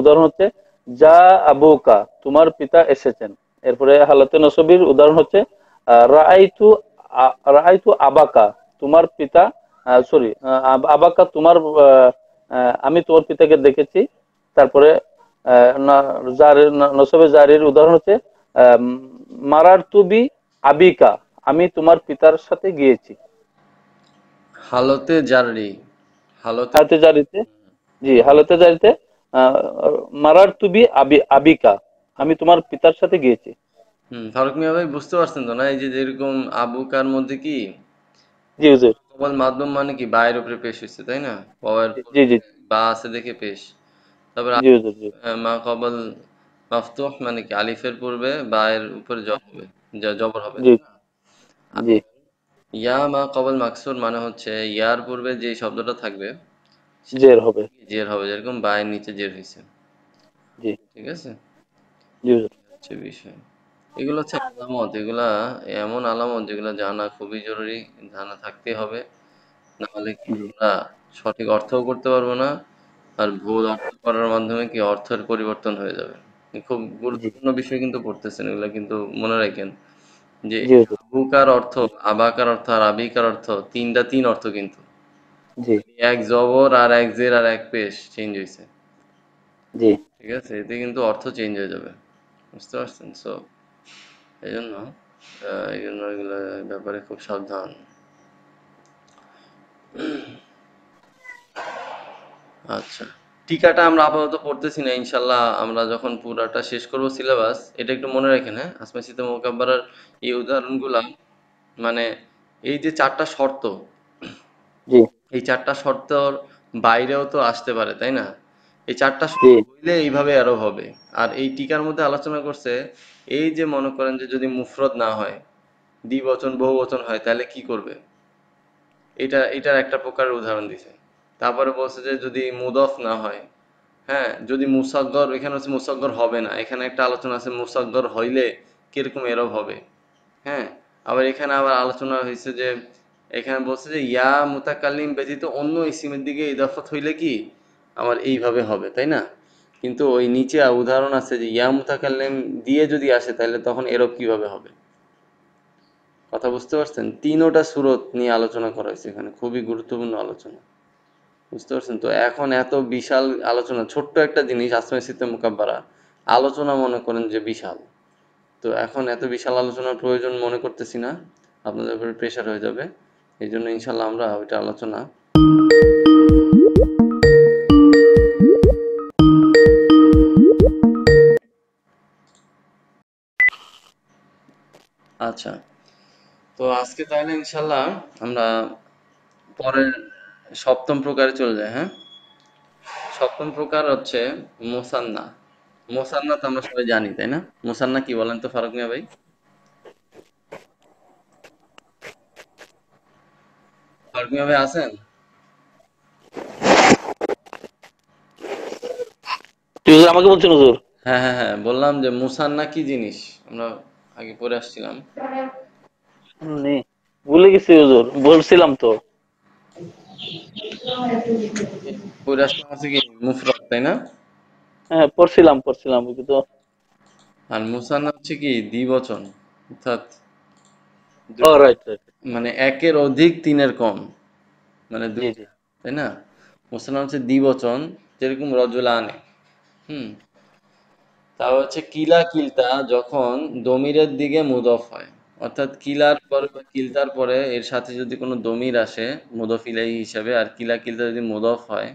উদাহরণ হচ্ছে যা আবুকা, তোমার পিতা এসেছেন। এরপরে হালাতে নসবির উদাহরণ হচ্ছে রাআইতু রাআইতু আবাকা, তোমার পিতা, সরি, আবাকা তোমার, আমি তোমার পিতাকে দেখেছি। তারপরে নসবে জারির উদাহরণ হচ্ছে মারার তুবি আবিকা, আমি তোমার পিতার সাথে গিয়েছি। হালতে জারি, হালতে হালতে জারিতে, জি হালতে জারিতে আহ, মারার তুবি আবিকা, আমি তোমার পিতার সাথে গিয়েছি। ফারুক মিয়া ভাই বুঝতে পারছেন তো না? এই যে যেরকম আবুকার মধ্যে কি জি হুজুর। কবল মাধ্যম মানে কি বায়ের উপরে পেশ হয়েছে, তাই না? ওয়ার জি জি বা আছে দেখে পেশ। তারপর জি হুজুর। জি মা কবল মাফতুহ মানে কি আলিফের পূর্বে বায়ের উপরে জবর হবে, জবর হবে, জি তাই না? জি ইয়া মা কবল মাকসুর মানে হচ্ছে ইয়ার পূর্বে যে শব্দটা থাকবে জের হবে। জের হবে, যেরকম বায়ের নিচে জের হয়েছে। জি ঠিক আছে, জি হুজুর। হচ্ছে বিষয়। এগুলো হচ্ছে আলামত, এগুলা এমন আলামত যেগুলো জানা খুবই জরুরি, জানা থাকতে হবে। নাহলে কি জি আমরা সঠিক অর্থও করতে পারবো না, আর ভুল অর্থ করার মাধ্যমে কি অর্থের পরিবর্তন হয়ে যাবে। খুব জি গুরুত্বপূর্ণ বিষয় কিন্তু পড়তেছেন, এগুলো কিন্তু মনে রাখেন যে জি হুজুর। আবুকার অর্থ, আবাকার অর্থ আর আবিকার অর্থ তিন অর্থ কিন্তু। জি এক জবর আর এক জের আর এক পেশ চেঞ্জ হয়েছে। জি ঠিক আছে, এতে কিন্তু অর্থ চেঞ্জ হয়ে যাবে। বুঝতে পারছেন? সো এই জন্য এগুলো ব্যাপারে খুব সাবধান। আচ্ছা, টিকাটা আমরা আপাতত পড়তেছি না, ইনশাল্লাহ আমরা যখন পুরাটা শেষ করব সিলেবাস, এটা একটু মনে রাখেন। হ্যাঁ, আসমা সিতে মোকাব্বারার এই উদাহরণগুলা মানে এই যে 4টা শর্ত, জি এই 4টা শর্তর বাইরেও তো আসতে পারে, তাই না? এই 4টা জি শর্ত হইলে এইভাবে আরো হবে। আর এই টিকার মধ্যে আলোচনা করছে এই যে মনে করেন যে যদি মুফরদ না হয়, দ্বিবচন বহুবচন হয়, তাহলে কি করবে, এটার একটা প্রকারের উদাহরণ দিছে। তারপরে বলছে যে যদি মুদফ না হয়, হ্যাঁ, যদি মুসাগ্গর, এখানে হচ্ছে মুসাগ্গর হবে না, এখানে একটা আলোচনা আছে মুসাগ্গর হইলে কিরকম এরব হবে। হ্যাঁ, আবার এখানে আবার আলোচনা হয়েছে যে এখানে বলছে যে ইয়া মুতাকাল্লিম ব্যতীত অন্য ইসিমের দিকে ইদাফত হইলে কি আমার এইভাবে হবে, তাই না? কিন্তু ওই নিচে উদাহরণ আছে যে ইয়া মুতাকাল্লিম দিয়ে যদি আসে তাহলে তখন এরব কিভাবে হবে। কথা বুঝতে পারছেন? তিনোটা সূরত নিয়ে আলোচনা করা হয়েছে এখানে, খুবই গুরুত্বপূর্ণ আলোচনা। বুঝতে পারছেন তো? এখন এত বিশাল আলোচনা, ছোট্ট একটা জিনিস আসমা সিতে মুকাব্বারা, আলোচনা মনে করেন যে বিশাল। তো এখন এত বিশাল আলোচনার প্রয়োজন মনে করতেছি না, আপনাদের উপরে প্রেশার হয়ে যাবে। এই জন্য ইনশাল্লাহ আমরা ওইটা আলোচনা আচ্ছা। তো আজকে তাহলে ইনশাল্লাহ আমরা পরের সপ্তম প্রকারে চলে যাই। হ্যাঁ, সপ্তম প্রকার হচ্ছে মোসান্না। মোসান্না তো আমরা সবাই জানি, তাই না? মোসান্না কি বলেন তো ফারুক মিয়া ভাই? ফারুক মিয়া ভাই আছেন? কি হুজুর আমাকে বলছেন হুজুর? হ্যাঁ হ্যাঁ হ্যাঁ, বললাম যে মুসান্না কি জিনিস, আমরা আগে পড়ে আসছিলাম। নে, ভুলে গেছি হুজুর, বলছিলাম তো। পড়ে আসলাম হচ্ছে কি মুফরদ, তাই না? হ্যাঁ, পড়ছিলাম কিন্তু। আর মুসান্না হচ্ছে কি দ্বিবচন, অর্থাৎ ও দুই- রাইট রাইট। মানে একের অধিক তিনের কম, মানে জি জি। দুইটা, তাই না? মুসান্না হচ্ছে দ্বিবচন, যেরকম রজুলানে। হুম। তা হচ্ছে কিলা কিলতা যখন দমিরের দিকে মুদফ হয়, অর্থাৎ কিলার পরে বা কিলতার পরে এর সাথে যদি কোনো দমির আসে মুদফ ইলাইহি হিসাবে, আর কিলা কিলতা যদি মুদফ হয়,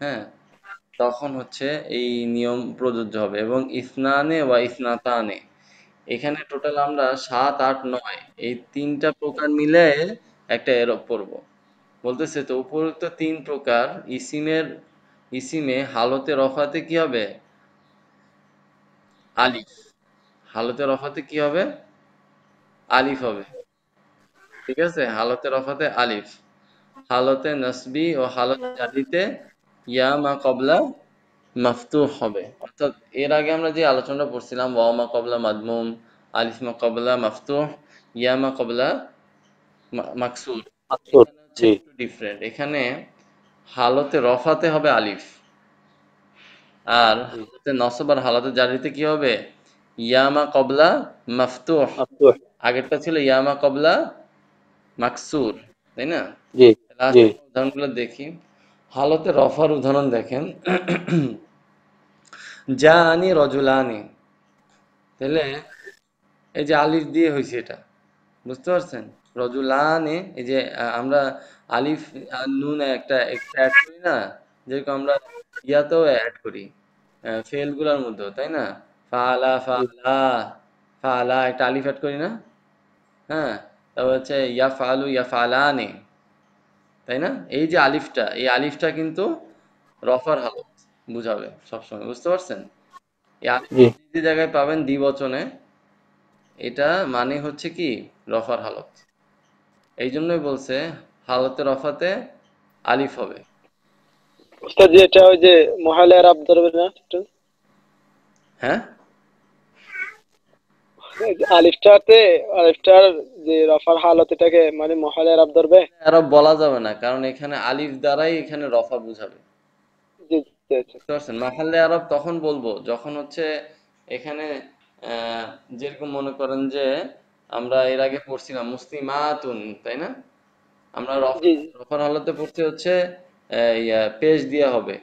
হ্যাঁ, তখন হচ্ছে এই নিয়ম প্রযোজ্য হবে। এবং ইসনানে ওয়া ইসনাতানে, এখানে টোটাল আমরা ৭, ৮, ৯ এই তিনটা প্রকার মিলে একটা এরব পড়ব। বলতেছে তো উপরোক্ত তিন প্রকার ইসিমে হালতে রফাতে কি হবে? আলিফ। হালতে রফাতে কি হবে? আলিফ হবে। ঠিক আছে, হালতে রফাতে আলিফ। হালতে নাসবি ও হালতে জারিতে ইয়া মা কবলা মাফতুহ হবে। অর্থাৎ এর আগে আমরা যে আলোচনাটা করছিলাম ওয়া মা কবলা মাদমুম, আলিফ মা কবলা মাফতুহ, ইয়া মা কবলা মাকসুর, মাকসুর। এখানে হচ্ছে জি একটু ডিফারেন্ট। এখানে হালতে রফাতে হবে আলিফ, আর জি। হালতে নসব আর হালতে জারিতে কি হবে? ইয়ামা কবলা মাফতুহ। মাকসুর। আগেরটা ছিল ইয়ামা কবলা মাকসুর, তাই না? জি তাহলে জি। আসলে উদাহরণগুলো দেখি। হালতে রফার উদাহরণ দেখেন, জানি রজুলানি, তাহলে এই যে আলিফ দিয়ে হয়েছে এটা, বুঝতে পারছেন? রজুলানে, এই যে আমরা আলিফ আর নুন একটা একটা অ্যাড করি না, যেরকম আমরা ইয়াতেও অ্যাড করি, ফেল গুলার মধ্যেও, তাই না? ফালা জি ফালা ফালা একটা আলিফ অ্যাড করি না? হ্যাঁ, তারপর হচ্ছে ইয়া ফালু ইয়া ফালানে, তাই না? এই যে আলিফটা, এই আলিফটা কিন্তু রফার হালত বুঝাবে সবসময়, বুঝতে পারছেন? এই জি। আলিফটা যে যে জায়গায় পাবেন দ্বিবচনে, এটা মানে হচ্ছে কি রফার হালত। এই জন্যই বলছে হালতে রফাতে আলিফ হবে। উস্তাদ জি, এটা ওই যে মহালে আরব ধরবে না একটু? হ্যাঁ, এই যে আলিফটার যে রফার হালত, এটাকে মানে মহালে আরব ধরবে? আরব বলা যাবে না, কারণ এখানে আলিফ দ্বারাই এখানে রফা বুঝাবে, জি জি জি। বুঝতে পারছেন? মাহাল্লে আরব তখন বলবো যখন হচ্ছে এখানে যেরকম মনে করেন যে আমরা এর আগে পড়ছিলাম মুসলিমাতুন, তাই না? আমরা জি রফার হালতে পড়ছি হচ্ছে পেশ দিয়া হবে,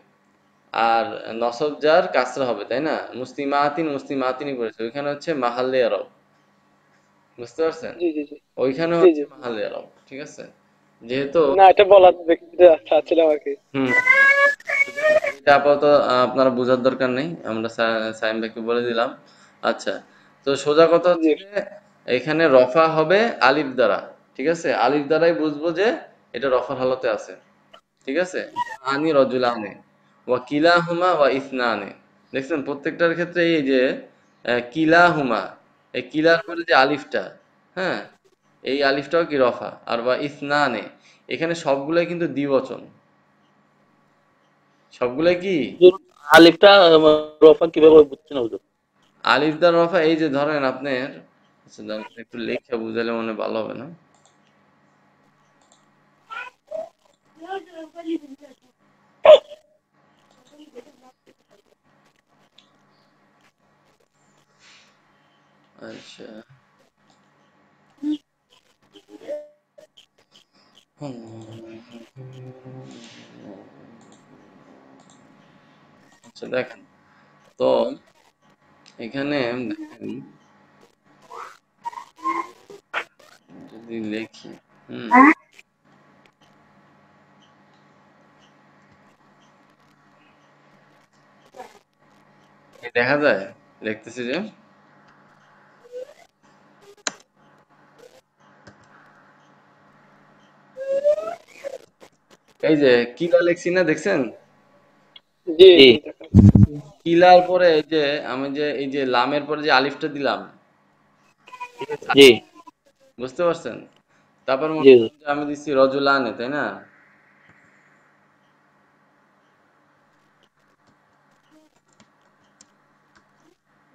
আর নসব জার কাসরা হবে, তাই না? মুসলিমাতিনই পড়েছে, ওইখানে হচ্ছে মাহাল্লে আরব, বুঝতে পারছেন? জি জি জি ওইখানে জি হচ্ছে জি। মাহাল্লে আরব, ঠিক আছে? যেহেতু না, এটা বলা চাচ্ছিলাম আর কি। হুম, এটা আপাতত আপনারা বোঝার দরকার নেই, আমরা সাইম ভাইকে বলে দিলাম। আচ্ছা, তো সোজা কথা জি হচ্ছে যে এখানে রফা হবে আলিফ দ্বারা, ঠিক আছে? আলিফ দ্বারাই বুঝবো যে এটা রফার হালতে আছে, ঠিক আছে? আনি রজুলানে ওয়া কিলাহুমা ওয়া ইসনানে, দেখছেন প্রত্যেকটার ক্ষেত্রে এই যে কিলাহুমা, এই কিলার পরে যে আলিফটা, হ্যাঁ, এই আলিফটাও কি রফা। আর ওয়া ইসনানে, এখানে সবগুলাই কিন্তু দ্বিবচন, সবগুলাই কি হুজুর, আলিফটা রফা কিভাবে বুঝছেন হুজুর? আলিফ দ্বারা রফা। এই যে ধরেন আপনার, আচ্ছা দাঁড়ান, একটু লেখা বুঝালে মনে হয় ভালো হবে না? আচ্ছা, আচ্ছা দেখেন তো, এখানে দেখেন যদি লিখি হুম এই দেখা যায় লিখতেছি যে এই যে কিলা লিখছি না দেখছেন জি জি জি দেখা কিলার পরে এই যে আমি যে এই যে লামের পরে যে আলিফটা দিলাম ঠিক আছে জি বুঝতে পারছেন তারপর মনে জি করেন যে আমি দিচ্ছি রজুলানে তাই না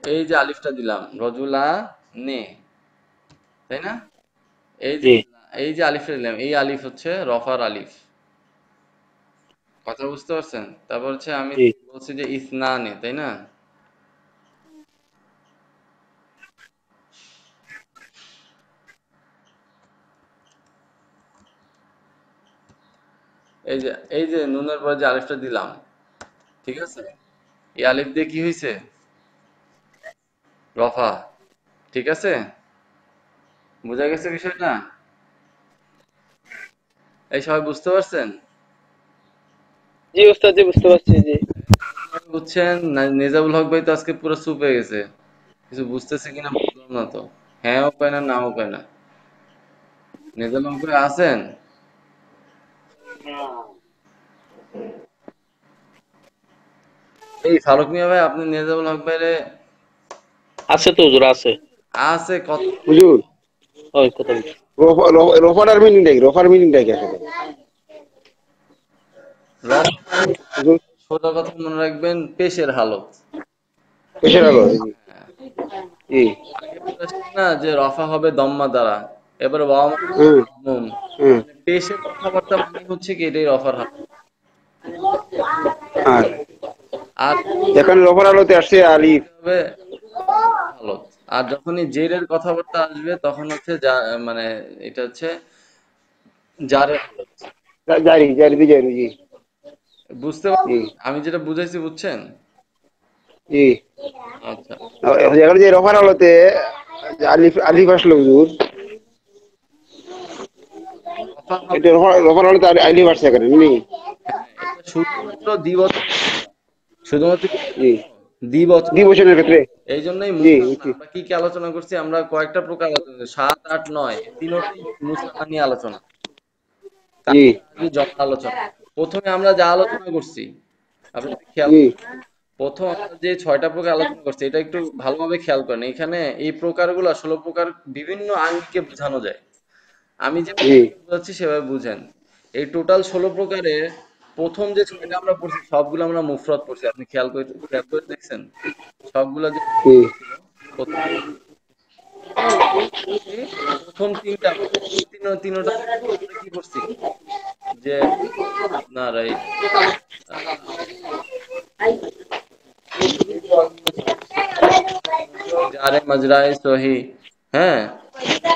এই যে আলিফটা দিলাম রজুলা নে তাই না এই যে জি এই যে আলিফটা দিলাম এই আলিফ হচ্ছে রফার আলিফ কথা বুঝতে পারছেন তারপর হচ্ছে আমি জি বলছি যে ইসনানে তাই না এই যে এই যে নুনের পরে যে আলিফটা দিলাম ঠিক আছে এই আলিফ দিয়ে কি হয়েছে রফা ঠিক আছে বোঝা গেছে বিষয়টা এই সবাই বুঝতে পারছেন জি ওস্তাদ জি বুঝতে পারছি জি সবাই বুঝছেন নেজাবুল হক ভাই তো আজকে পুরো চুপ হয়ে গেছে কিছু বুঝতেছে কিনা বুঝলাম না তো হ্যাঁও পায় না নাও পায় না নেজাবুল হক ভাই আছেন এই ফারুক মিয়া ভাই আপনি নেজাবুল হক ভাইরে আছে তো হুজুর আছে আছে কত হুজুর ওই কথা বলছি রফার মিনিংটা কি রফার মিনিংটা কি আসলে রফ মানে হুজুর সোজা কথা মনে রাখবেন পেশের হালত কিসের আলো জি আগে বলেছেন না যে রফা হবে দম্মা দ্বারা এবারে ওয়াও হুম মামুম হুম মানে পেশের কথাবার্তা মানে হচ্ছে কি এটাই রফার হালত আর আর এখানে রফার আলোতে আসছে আলিফ হবে হালত আর যখনই জেরের কথাবার্তা আসবে তখন হচ্ছে মানে এটা হচ্ছে জারের হালত জারি জারি দি জারি জি বুঝতে জি পারছেন আমি যেটা বুঝাইছি বুঝছেন জি আচ্ছা এখানে যে রফার আলোতে আলিফ আলিফ আসলো হুজুর রফা হবে এটা রফার আলোতে আলিফ আসছে এখানে নি হ্যাঁ এটা শুধুমাত্র দ্বিবচন শুধুমাত্র কি জি দ্বিবচন দ্বিবচনের ক্ষেত্রে এই জন্যই জি মুসান্না বুঝছি আমরা কি কি আলোচনা করছি আমরা কয়েকটা প্রকার আলোচনা করছি ৭ ৮ ৯ তিনোটাই মুসান্না নিয়ে আলোচনা জি তারপরে আসবে জমা আলোচনা প্রথমে আমরা যা আলোচনা করছি আপনি যদি খেয়াল জি করেন প্রথম আমরা যে ৬টা প্রকার আলোচনা করছি এটা একটু ভালোভাবে খেয়াল করেন এখানে এই প্রকারগুলো ১৬ প্রকার বিভিন্ন আঙ্গিকে বোঝানো যায় আমি যেভাবে জি আপনাকে বোঝাচ্ছি সেভাবে বুঝেন এই টোটাল ১৬ প্রকারের প্রথম যে ৬টা আমরা পড়ছি সবগুলো আমরা মুফরদ পড়ছি আপনি খেয়াল করে দেখছেন সবগুলো যে জি মুফরদ ছিল প্রথম পড়ছি প্রথম তিনটা প্রথম তিনোটা আমরা কি করছি যে আপনার এই জারে মাজরায়ে সহি হ্যাঁ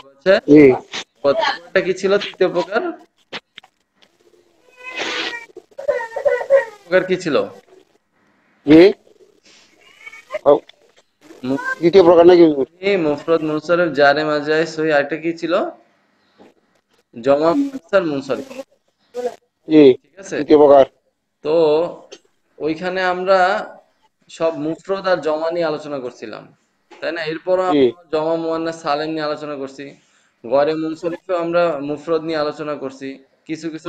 হচ্ছে জি প্রথমটা কি ছিল তৃতীয় প্রকার কি ছিল জি দ্বিতীয় প্রকার নাকি হুজুর? মুফরদ মুনসারিফ জারে মাজরায়ে সহি আরেকটা কি ছিল জমা মুনসার মুনসারিফ জি ঠিক আছে দ্বিতীয় প্রকার তো ওইখানে আমরা সব মুফরদ আর জমা নিয়ে আলোচনা করছিলাম তাই না এরপরও জি আমরা জমা মুয়ান্নাস সালেম নিয়ে আলোচনা করছি গড়ে মুনসরিফেও আমরা মুফরদ নিয়ে আলোচনা করছি কিছু কিছু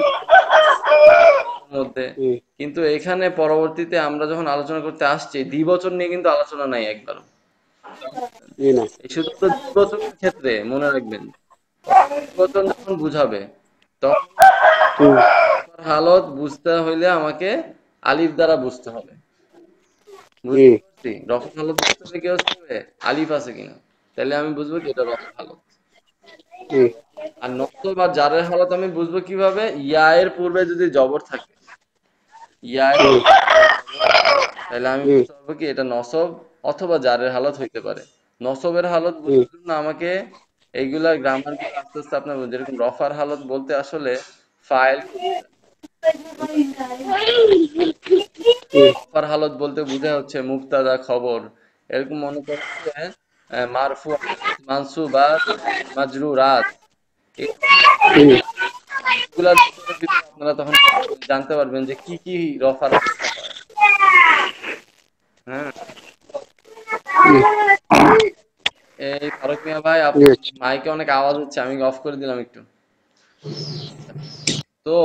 মধ্যে জি কিন্তু এখানে পরবর্তীতে আমরা যখন আলোচনা করতে আসছি দ্বিবচন নিয়ে কিন্তু আলোচনা নাই একবারও জি না এই শুধুমাত্র দ্বিবচনের ক্ষেত্রে মনে রাখবেন দ্বিবচন যখন বুঝাবে তখন হুম, হালত বুঝতে হইলে আমাকে আলিফ দ্বারা বুঝতে হবে জি বুঝতে পারছি রফা হালত বুঝতে হলে কি হচ্ছে হবে আলিফ আছে কিনা তাহলে আমি বুঝবো কি এটা রফা হালত জি আর নসব আর জারের হালত আমি বুঝবো কিভাবে ইয়া এর পূর্বে যদি জবর থাকে ইয়া এর জি জবর, তাহলে আমি জি বুঝতে পারবো কি এটা নসব অথবা জারের হালত হইতে পারে নসবের হালত জি বোঝার জন্য আমাকে এইগুলা গ্রামার গুলো আস্তে আস্তে আপনার যেরকম রফার হালত বলতে আসলে ফাইল মনে রাখবেন জি রফার হালত বলতে বোঝা হচ্ছে মুবতাদা খবর এরকম মনে করেন যে মারফুআত মানসুবাত মাজরুরাত এই হুম, সবগুলার ভিতরে আপনারা তখন জানতে পারবেন যে কি কি রফার অবস্থা হয়। হ্যাঁ, হুম, এই ফারুক মিয়া ভাই, জি আপনার হচ্ছে। মাইকে অনেক আওয়াজ হচ্ছে, আমি অফ করে দিলাম একটু। তো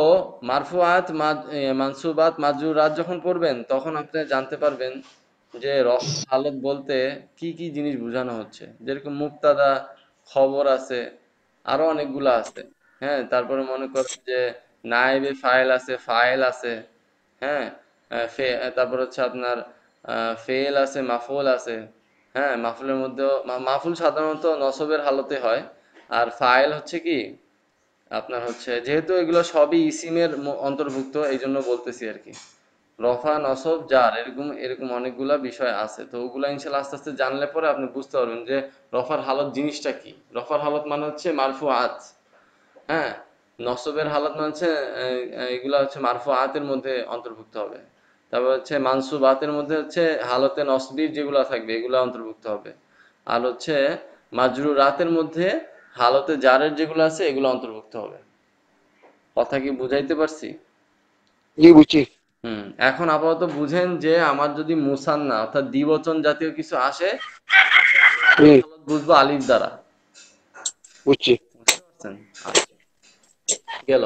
মারফুআত মানসুবাত মাজরুরাত যখন পড়বেন তখন আপনি জানতে পারবেন যে রফা হালত বলতে কি কি জিনিস বোঝানো হচ্ছে। যেরকম মুক্তাদা, খবর আছে, আরো অনেকগুলা আছে। হ্যাঁ, তারপরে মনে করেন যে নায়েবে ফাইল আছে, ফাইল আছে। হ্যাঁ, তারপর হচ্ছে আপনার ফেল আছে, মাফুল আছে। হ্যাঁ, মাফুলের মধ্যেও মাফুল সাধারণত নসবের হালতে হয়। আর ফাইল হচ্ছে কি আপনার হচ্ছে, যেহেতু এগুলো সবই ইসিমের অন্তর্ভুক্ত, এই জন্য বলতেছি আর কি। রফা, নসব, জার, এরকম এরকম অনেকগুলা বিষয় আছে। তো ওগুলা ইনশাল্লাহ আস্তে আস্তে জানলে পরে আপনি বুঝতে পারবেন যে রফার হালত জিনিসটা কি। রফার হালত মানে হচ্ছে মারফু আত। হ্যাঁ, নসবের হালত মানে হচ্ছে এগুলা হচ্ছে মারফু আতের মধ্যে অন্তর্ভুক্ত হবে। তারপর হচ্ছে মানসুবাতের মধ্যে হচ্ছে হালতে নসবির যেগুলা থাকবে এগুলা অন্তর্ভুক্ত হবে। আর হচ্ছে মাজরুরাতের মধ্যে হালতে জারের যেগুলো আছে এগুলো অন্তর্ভুক্ত হবে। কথা কি বুঝাইতে পারছি? জি বুঝছি। এখন আপাতত বুঝেন যে আমার যদি মুসান্না অর্থাৎ দ্বিবচন জাতীয় কিছু আসে, হুম, হালত বুঝবো আলিফ দ্বারা। বুঝছি। বুঝতে পারছেন? আচ্ছা, গেল।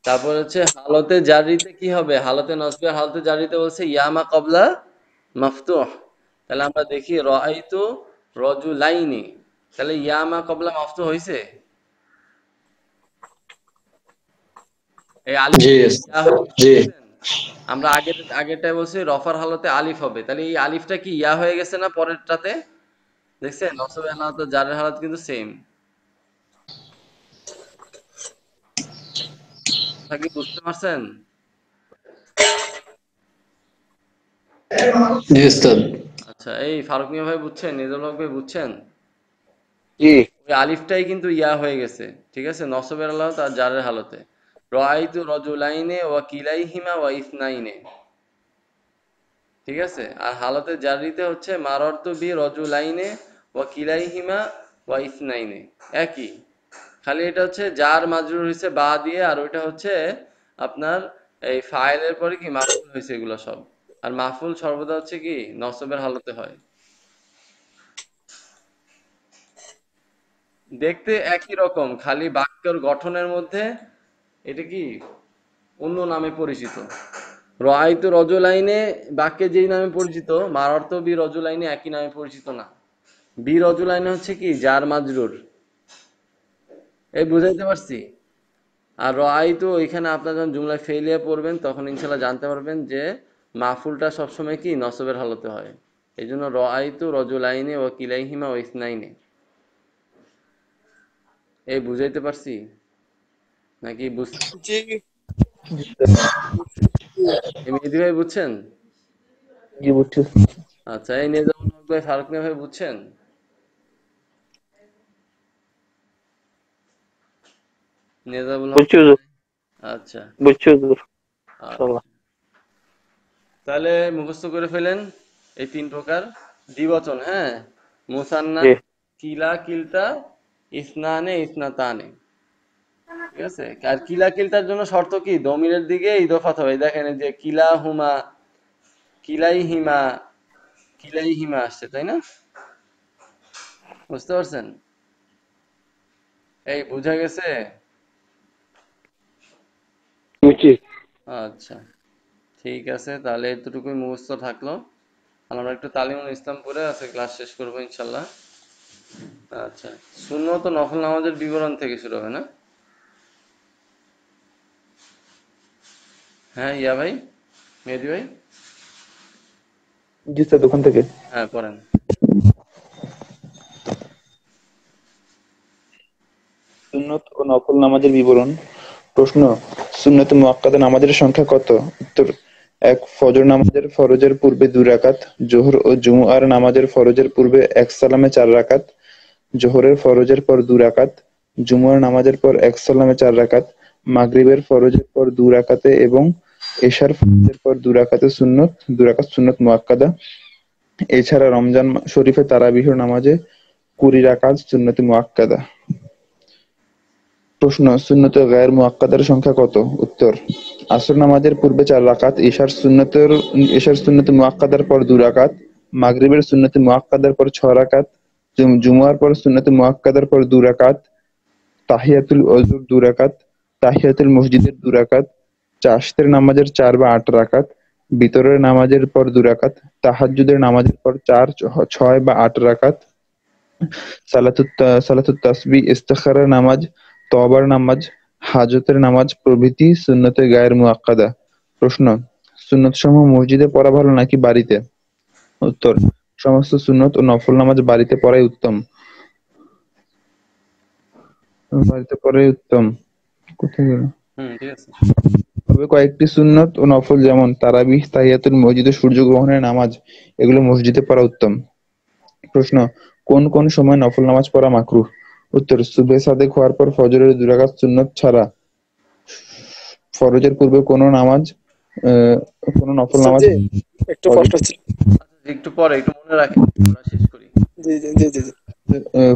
তারপর হচ্ছে হালতে জারিতে কি হবে? হালতে নসবে হালতে জারিতে বলছে ইয়ামা কবলা মাফতুহ। তাহলে আমরা দেখি রাআইতু রাজুলাইনি, তাহলে ইয়ামা কবলা মাফতুহ হইছে? এই আলিফ জি ইয়া হয়ে গেছে, জি দেখছেন? আমরা আগেরটায় বলছি রফার হালতে আলিফ হবে, তাহলে এই আলিফটা কি ইয়া হয়ে গেছে না পরেরটাতে? দেখছেন, নসবের হালত ও জারের হালত কিন্তু সেম। কথা কি বুঝতে পারছেন? জি উস্তাদ। আচ্ছা, এই ফারুক মিয়া ভাই বুঝছেন, নিজামুল হক ভাই বুঝছেন? জি। ওই আলিফটাই কিন্তু ইয়া হয়ে গেছে, ঠিক আছে, নসবের হালত আর জারের হালতে। রাআইতু রাজুলাইনে ওয়া কিলাইহিমা ওয়া ইসনাইনে, ঠিক আছে। আর হালতে জারিতে হচ্ছে মাররতু বি রাজুলাইনে ওয়া কিলাইহিমা ওয়া ইসনাইনে, একই। খালি এটা হচ্ছে জার মাজরুর হয়েছে বা দিয়ে, আর ওইটা হচ্ছে আপনার এই ফাইলের পরে কি মাফুল হয়েছে, এগুলো সব। আর মাফুল সর্বদা হচ্ছে কি নসবের হালতে হয়। দেখতে একই রকম, খালি বাক্যের গঠনের মধ্যে এটা কি অন্য নামে পরিচিত। রাআইতু রজুলাইনে বাক্যে যেই নামে পরিচিত, মাররত বি রজুলাইনে একই নামে পরিচিত না। বি রজুলাইনে হচ্ছে কি জার মাজরুর। এই বুঝাইতে পারছি? আর রাআইতু ওইখানে আপনার যখন জুমলায় ফেলিয়া পড়বেন তখন ইনশাল্লাহ জানতে পারবেন যে মাফুলটা সবসময় কি নসবের হালতে হয়। এই জন্য রাআইতু রজুলাইনে ওয়া কিলাইহিমা ওয়া ইসনাইনে। এই বুঝাইতে পারছি নাকি জি। এই মেহেদী ভাই বুঝছেন? জি বুঝছি। আচ্ছা, এই নিজামুল হক ভাই, ফারুক মিয়া ভাই বুঝছেন? নিজামুল হক বুঝছি হুজুর, ভাই, আচ্ছা। বুঝছি হুজুর, ইনশাআল্লাহ। তাহলে মুখস্থ করে ফেলেন এই তিন প্রকার দ্বিবচন। হ্যাঁ, মুসান্না, জি। কিলা কিলতা, ইসনানে ইসনাতানে, ঠিক আছে। আর কিলা কিলতার জন্য শর্ত কি দমিরের দিকে ইদফাত হবে। দেখেন এই যে কিলা হুমা, কিলাই হিমা, কিলাই হিমা আসছে, তাই না? বুঝতে পারছেন? এই বুঝা গেছে? বুঝছি। আচ্ছা, ঠিক আছে, তাহলে এতটুকুই মুখস্থ থাকলো। আর আমরা একটু তালিমুল ইসলাম পড়ে আছে ক্লাস শেষ করবো ইনশাল্লাহ। আচ্ছা, সুন্নত ও নফল নামাজের বিবরণ থেকে শুরু হবে না? হ্যাঁ ইয়া ভাই, মেহেদী ভাই, জি স্যার, দোকান থেকে। হ্যাঁ পড়েন। সুন্নত ও নফল নামাজের বিবরণ। প্রশ্ন: সুন্নত মুআক্কাদা নামাজের সংখ্যা কত? উত্তর: ১. ফজর নামাজের ফরজের পূর্বে ২ রাকাত, জোহর ও জুমআর নামাজের ফরজের পূর্বে এক সালামে ৪ রাকাত, জোহরের ফরজের পর ২ রাকাত, জুমআর নামাজের পর এক সালামে ৪ রাকাত, মাগরিবের ফরজের পর ২ রাকাতে এবং এশার ফরজের পর ২ রাকাতে সুন্নত, ২ রাকাত সুন্নত মুআক্কাদা। এছাড়া রমজান শরীফে তারাবিহর নামাজে ২০ রাকাত সুন্নতে মুআক্কাদা। প্রশ্ন, সুন্নত গায়ের মুআক্কাদার সংখ্যা কত? উত্তর, আসর নামাজের পূর্বে 4 রাকাত, ঈশার সুন্নতে মুআক্কাদার পর 2 রাকাত, মাগরিবের সুন্নতে মুআক্কাদার পর 6 রাকাত, জুমআর পর সুন্নতে মুআক্কাদার পর 2 রাকাত, তাহিয়াতুল ওযুর 2 রাকাত, তাহিয়াতুল মসজিদের 2 রাকাত, চাশতের নামাজের 4 বা 8 রাকাত, বিতরের নামাজের পর 2 রাকাত, তাহাজ্জুদের নামাজের পর 4, 6 বা 8 রাকাত, সালাতুত তাসবিহ, ইস্তেখারার নামাজ, তওবার নামাজ, হাজতের নামাজ প্রভৃতি সুন্নতে গায়ের মুআক্কাদা। প্রশ্ন, সুন্নতসমূহ মসজিদে পড়া ভালো নাকি বাড়িতে? উত্তর, সমস্ত সুন্নত ও নফল নামাজ বাড়িতে পড়াই উত্তম। বাড়িতে পড়াই উত্তম। কোথায় গেল? ঠিক আছে। তবে কয়েকটি সুন্নত ও নফল যেমন তারাবিহ, তাহিয়াতুল মসজিদ ও সূর্যগ্রহণের নামাজ এগুলো মসজিদে পড়া উত্তম। প্রশ্ন, কোন কোন সময় নফল নামাজ পড়া মাকরুহ? উত্তর, সুবহে সাদেক হওয়ার পর ফজরের 2 রাকাত সুন্নত ছাড়া ফরজের পূর্বে কোনো নফল আচ্ছা নামাজ জি, একটু ফজর প্রশ্ন ছিল। আচ্ছা, একটু পরে একটু মনে রাখেন, আমরা শেষ করি। জি জি জি জি জি।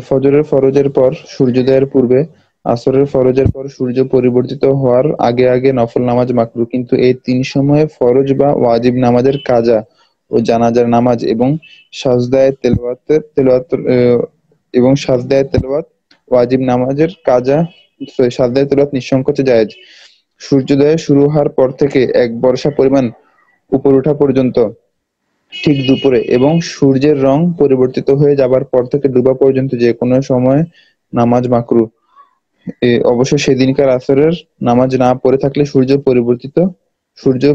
ফজরের ফরজের পর সূর্যোদয়ের পূর্বে, আসরের ফরজের পর সূর্য পরিবর্তিত হওয়ার আগে আগে নফল নামাজ মাকরুহ, কিন্তু এই 3 সময়ে ফরজ বা ওয়াজিব নামাজের কাজা ও জানাজার নামাজ এবং সাজদায়ে তেলাওয়াত ওয়াজিব নামাজের সাজদায়ে তেলাওয়াত নিঃসংকোচে জায়েজ। সূর্যোদয় শুরু হওয়ার পর থেকে 1 বর্ষা পরিমাণ উপর ওঠা পর্যন্ত, ঠিক দুপুরে এবং সূর্যের রং পরিবর্তিত হয়ে যাবার পর থেকে ডুবা পর্যন্ত যে কোনো সময় নামাজ মাকরুহ। অবশ্য সেদিনকার আসরের নামাজ না পড়ে থাকলে সূর্য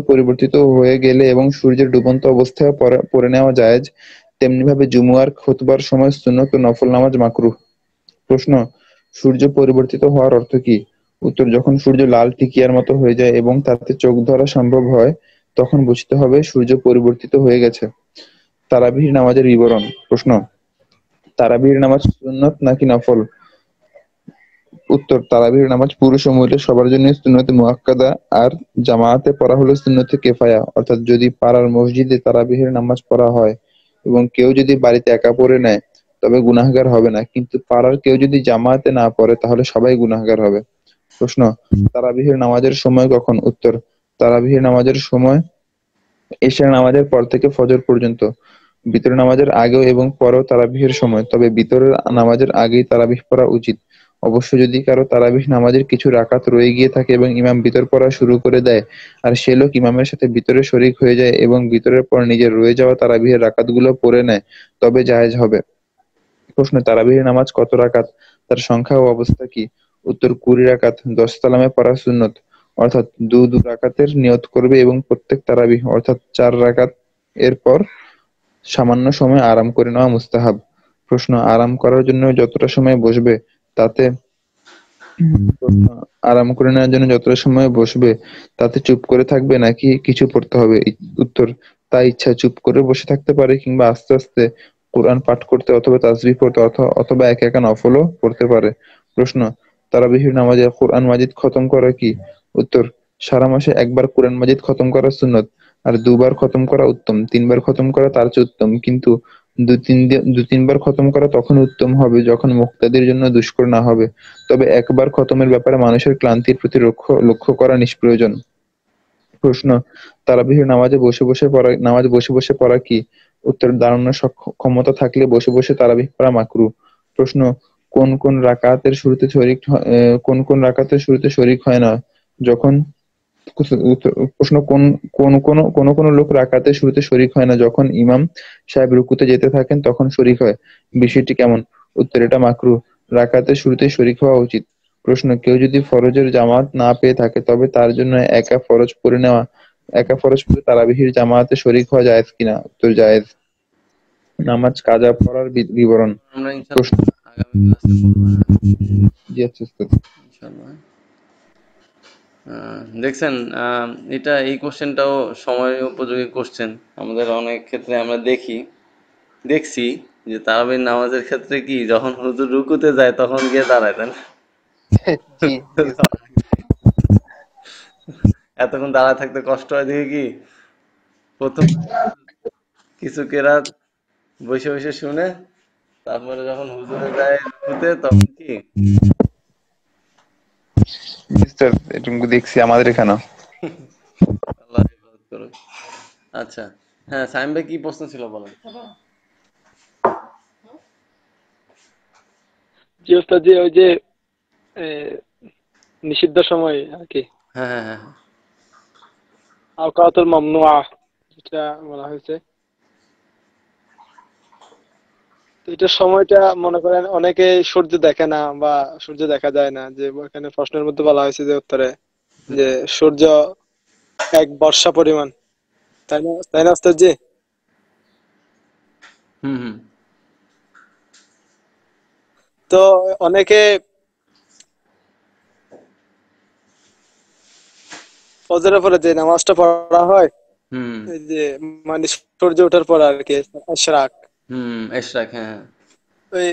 পরিবর্তিত হয়ে গেলে এবং সূর্যের ডুবন্ত অবস্থায় পড়ে নেওয়া জায়েজ। তেমনিভাবে জুমুয়ার খুতবার সময় সুন্নত ও নফল নামাজ মাকরুহ। প্রশ্ন, সূর্য পরিবর্তিত হওয়ার অর্থ কি? উত্তর, যখন সূর্য লাল টিকিয়ার মতো হয়ে যায় এবং তাতে চোখ ধরা সম্ভব হয় তখন বুঝতে হবে সূর্য পরিবর্তিত হয়ে গেছে। তারাবির নামাজের বিবরণ। প্রশ্ন, তারাবির নামাজ সুন্নত নাকি নফল? উত্তর, তারাবির নামাজ পুরুষ ও মহিলা সবার জন্য সুন্নতে মুআক্কাদা, আর জামায়াতে পড়া হলো সুন্নতে কিফায়া। অর্থাৎ যদি পাড়ার মসজিদে তারাবিহের নামাজ পড়া হয় এবং কেউ যদি বাড়িতে একা পড়ে নেয় তবে গুনাহগার হবে না, কিন্তু পাড়ার কেউ যদি জামায়াতে না পড়ে তাহলে সবাই গুনাহগার হবে। প্রশ্ন, তারাবিহের নামাজের সময় কখন? উত্তর, তারাবিহের নামাজের সময় এশার নামাজের পর থেকে ফজর পর্যন্ত। বিতর নামাজের আগেও এবং পরেও তারাবিহের সময়, তবে বিতরের নামাজের আগেই তারাবিহ পড়া উচিত। অবশ্য যদি কারো তারাবিহ নামাজের কিছু রাকাত রয়ে গিয়ে থাকে এবং ইমাম বিতর পড়া শুরু করে দেয় আর সে লোক ইমামের সাথে বিতরে শরিক হয়ে যায় এবং বিতরের পর নিজের রয়ে যাওয়া তারাবিহের রাকাতগুলো পড়ে নেয় তবে জায়েজ হবে। প্রশ্ন, তারাবিহের নামাজ কত রাকাত? তার সংখ্যা ও অবস্থা কি? উত্তর, 20 রাকাত। 10 সালামে পড়া সুন্নত, অর্থাৎ দু রাকাতের নিয়ত করবে এবং প্রত্যেক তারাবিহ অর্থাৎ 4 রাকাত এর পর সামান্য সময় আরাম করে নেওয়া মুস্তাহাব। প্রশ্ন, আরাম করার জন্য যতটা সময় বসবে তাতে প্রশ্ন, আরাম করে নেওয়ার জন্য যতটা সময় বসবে তাতে চুপ করে থাকবে নাকি কিছু পড়তে হবে? উত্তর, তাই ইচ্ছা চুপ করে বসে থাকতে পারে কিংবা আস্তে আস্তে কোরআন পাঠ করতে অথবা তাসবিহ পড়তে অথবা একা একা নফলও পড়তে পারে। প্রশ্ন, তারাবিহির নামাজে কোরআন মাজিদ খতম করা কি? উত্তর, সারা মাসে একবার কোরআন মাজিদ খতম করা সুন্নত, আর 2 বার খতম করা উত্তম। 3 বার খতম করা তার চেয়ে উত্তম, কিন্তু 2-3 বার খতম করা তখন উত্তম হবে যখন মুক্তাদির জন্য দুষ্কর না হবে। তবে একবার খতমের ব্যাপারে মানুষের ক্লান্তির প্রতি লক্ষ্য করা নিষ্প্রয়োজন। প্রশ্ন, তারাবিহের নামাজ বসে বসে পড়া কি? উত্তর, দাঁড়ানোর ক্ষমতা থাকলে বসে বসে তারাবিহ পড়া মাকরুহ। প্রশ্ন, কোন কোন রাকাতের শুরুতে শরিক হয় না? যখন প্রশ্ন, কোন কোন লোক রাকাতের শুরুতে শরিক হয় না, যখন ইমাম সাহেব রুকুতে যেতে থাকেন তখন শরিক হয়। বিষয়টি কেমন? উত্তর, এটা মাকরুহ। রাকাতের শুরুতেই শরিক হওয়া উচিত। প্রশ্ন, কেউ যদি ফরজের জামাত না পেয়ে থাকে তবে তার জন্য একা ফরজ পড়ে তারাবিহির জামাতে শরিক হওয়া জায়েজ কিনা? উত্তর, জায়েজ। নামাজ কাজা পড়ার বিবরণ। আমরা প্রশ্ন, ইনশাল্লাহ আগামী ক্লাসে পড়বো। হ্যাঁ, জি আচ্ছা উস্তাদ। ইনশাল্লাহ। দেখছেন, এটা এই কোশ্চেনটাও সময় উপযোগী কোশ্চেন। আমাদের অনেক ক্ষেত্রে আমরা দেখছি যে তারাবির নামাজের ক্ষেত্রে কি যখন হুজুর রুকুতে যায় তখন গিয়ে দাঁড়ায়, তাই না? জি জি। এতক্ষণ দাঁড়ায় থাকতে কষ্ট হয় দেখে কি প্রথম কিছু কেরাত বসে বসে শুনে তারপরে যখন হুজুরে যায় রুকুতে তখন কি মাস্টার এটুকু দেখছি আমাদের এখানেও। আল্লাহ হেফাজত করুক। আচ্ছা, হ্যাঁ সাইম ভাই কি প্রশ্ন ছিল বলেন। জি ওস্তাদ জি, ওই যে এ, নিষিদ্ধ সময় আর কি, হ্যাঁ হ্যাঁ হ্যাঁ আওকাতুল মামনুআ যেটা বলা হয়েছে, তো এটার সময়টা মনে করেন অনেকে সূর্য দেখে না বা সূর্য দেখা যায় না, যে এখানে প্রশ্নের মধ্যে বলা হয়েছে যে উত্তরে যে সূর্য এক বর্ষা পরিমাণ, তাই না ওস্তাদ জি? হুম হুম তো অনেকে ফজরের পরে যে নামাজটা পড়া হয়, হুম এই যে মানে সূর্য ওঠার পর আর কি, ইশরাক, হুম এশরাক, হ্যাঁ হ্যাঁ ওই,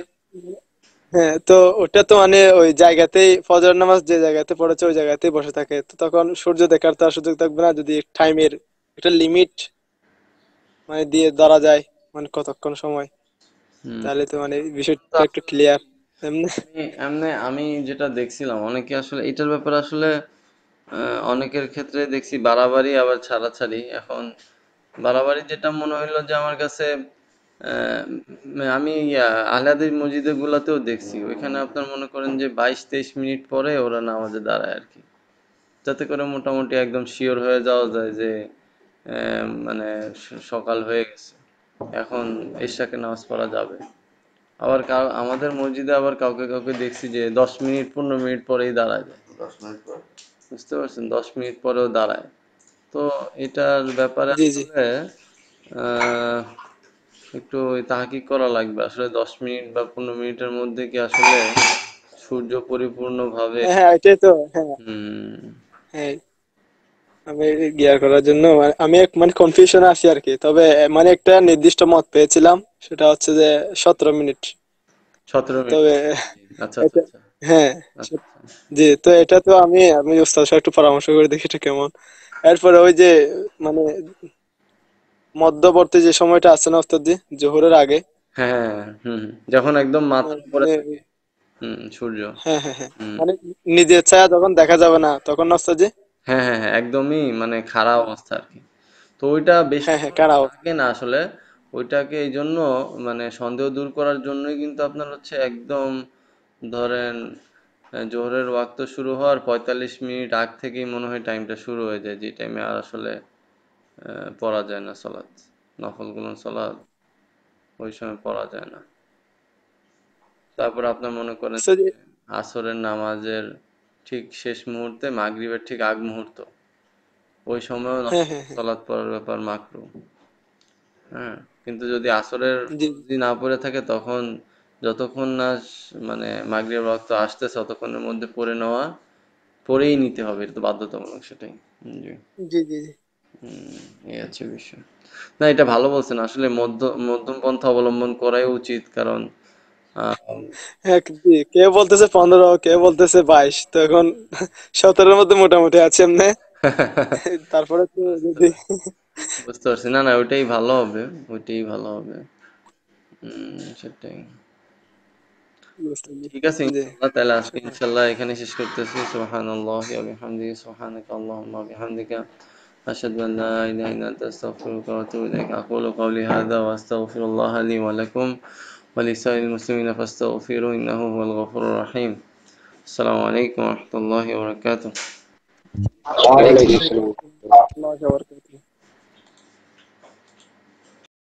হ্যাঁ, তো ওটা তো মানে ওই জায়গাতেই ফজর নামাজ যে জায়গাতে পড়েছে ওই জায়গাতেই বসে থাকে, তো তখন সূর্য দেখার তো আর সুযোগ থাকবে না যদি টাইমের একটা লিমিট মানে দিয়ে ধরা যায়, মানে কতক্ষণ সময়, হুম। তাহলে তো মানে তো বিষয়টা একটু আসলে ক্লিয়ার এমনি। আমি যেটা দেখছিলাম অনেকে আসলে এটার ব্যাপারে আসলে অনেকের ক্ষেত্রে দেখছি বাড়াবাড়ি আবার ছাড়াছাড়ি। এখন বাড়াবাড়ি যেটা মনে হইলো যে আমার কাছে, আমি আহলাদিস মসজিদে গুলাতেও দেখছি ওইখানে আপনার মনে করেন যে 22-23 মিনিট পরে ওরা নামাজে দাঁড়ায় আর কি, যাতে করে মোটামুটি একদম শিওর হয়ে যাওয়া যায় যে মানে সকাল হয়ে গেছে, এখন এশাকে নামাজ পড়া যাবে। আবার আমাদের মসজিদে আবার কাউকে কাউকে দেখছি যে 10 মিনিট 15 মিনিট পরেই দাঁড়ায় যায়, বুঝতে পারছেন, 10 মিনিট পরেও দাঁড়ায়। তো এটার ব্যাপারে জি জি, আসলে আহ, একটু তাহকিক করা লাগবে আসলে 10 মিনিট বা 15 মিনিটের মধ্যে কি আসলে সূর্য পরিপূর্ণভাবে। হ্যাঁ হ্যাঁ, এটাই তো, হ্যাঁ হুম হ্যাঁ, আমি গিয়ার করার জন্য আমি মানে কনফিউশনে আছি আর কি, তবে মানে একটা নির্দিষ্ট মত পেয়েছিলাম, সেটা হচ্ছে যে 17 মিনিট। 17 মিনিট। তবে আচ্ছা আচ্ছা এটা, আচ্ছা হ্যাঁ, আচ্ছা। জি, তো এটা তো আমি ওস্তাদ সাথে একটু পরামর্শ করে দেখি এটা কেমন। এরপরে ওই যে মানে মধ্যবর্তী যে সময়টা আছে না ওস্তাদ জি, জোহরের আগে, হ্যাঁ হ্যাঁ, হ্যাঁ, হুম হুম। যখন একদম মাথার উপরে মানে, থাকে সূর্য। হ্যাঁ হ্যাঁ হ্যাঁ, হুম মানে নিজের ছায়া যখন দেখা যাবে না তখন না ওস্তাদ জি? হ্যাঁ হ্যাঁ হ্যাঁ, একদমই মানে খারাপ অবস্থা আর কি। তো ওইটা হ্যাঁ হ্যাঁ, বেশিক্ষণ কারা থাকে না আসলে। ওইটাকে এই জন্য মানে সন্দেহ দূর করার জন্যই কিন্তু আপনার হচ্ছে একদম ধরেন জোহরের ওয়াক্ত শুরু হওয়ার 45 মিনিট আগ থেকেই মনে হয় টাইমটা শুরু হয়ে যায়, যে টাইমে আর আসলে পড়া যায় না সলাৎ, নফলগুলো সলাৎ ওই সময় পড়া যায় না। তারপর আপনার মনে করেন ওস্তাদ জি? যে আসরের নামাজের ঠিক শেষ মুহূর্তে, মাগরিবের ঠিক আগ মুহূর্ত, ওই সময়ও হ্যাঁ নফল হ্যাঁ হ্যাঁ, সালাত পড়ার ব্যাপার মাকরু। হ্যাঁ, কিন্তু যদি আসরের জি ফরজ যদি না পড়ে থাকে তখন যতক্ষণ না মানে মাগরিবের ওয়াক্ত আসতেছে ততক্ষণের মধ্যে পড়ে নেওয়া, পড়েই নিতে হবে, এটা তো বাধ্যতামূলক সেটাই। জি। জি জি জি, হুম, এই হচ্ছে বিষয়। না এটা ভালো বলছেন আসলে মধ্যম পন্থা অবলম্বন করাই উচিত, কারণ আহ, হ্যাঁ, জি, কেউ বলতেছে 15, কেউ বলতেছে 22, তো এখন 17-র মধ্যে মোটামুটি আছে এমনি। তারপরে তো যদি, বুঝতে পারছি, না না ওইটাই ভালো হবে, ওইটাই ভালো হবে। সেটাই। বুঝতে পারছি। ঠিক আছে জি, ইনশাআল্লাহ, তাহলে আজকে ইনশাআল্লাহ এখানে শেষ করতেছি। সুবহানাল্লাহি ওয়া বিহামদিহি, সুবহানাকা আল্লাহুম্মা ওয়া বিহামদিকা, আশহাদু আন লা ইলাহা ইল্লা আনতা, আস্তাগফিরুকা ওয়া আতুবু ইলাইক। আকুলু কওলি হাযা ওয়া আস্তাগফিরুল্লাহ লি ওয়া লাকুম ওয়া লিসাইরিল মুসলিমিনা ফাস্তাগফিরুহু ইন্নাহু হুয়াল গফুরুর রাহিম। আসসালামু আলাইকুম ওয়া রাহমাতুল্লাহি ওয়া বারাকাতুহু। ওয়ালাইকুম আসসালাম। আল্লাহু আকবার।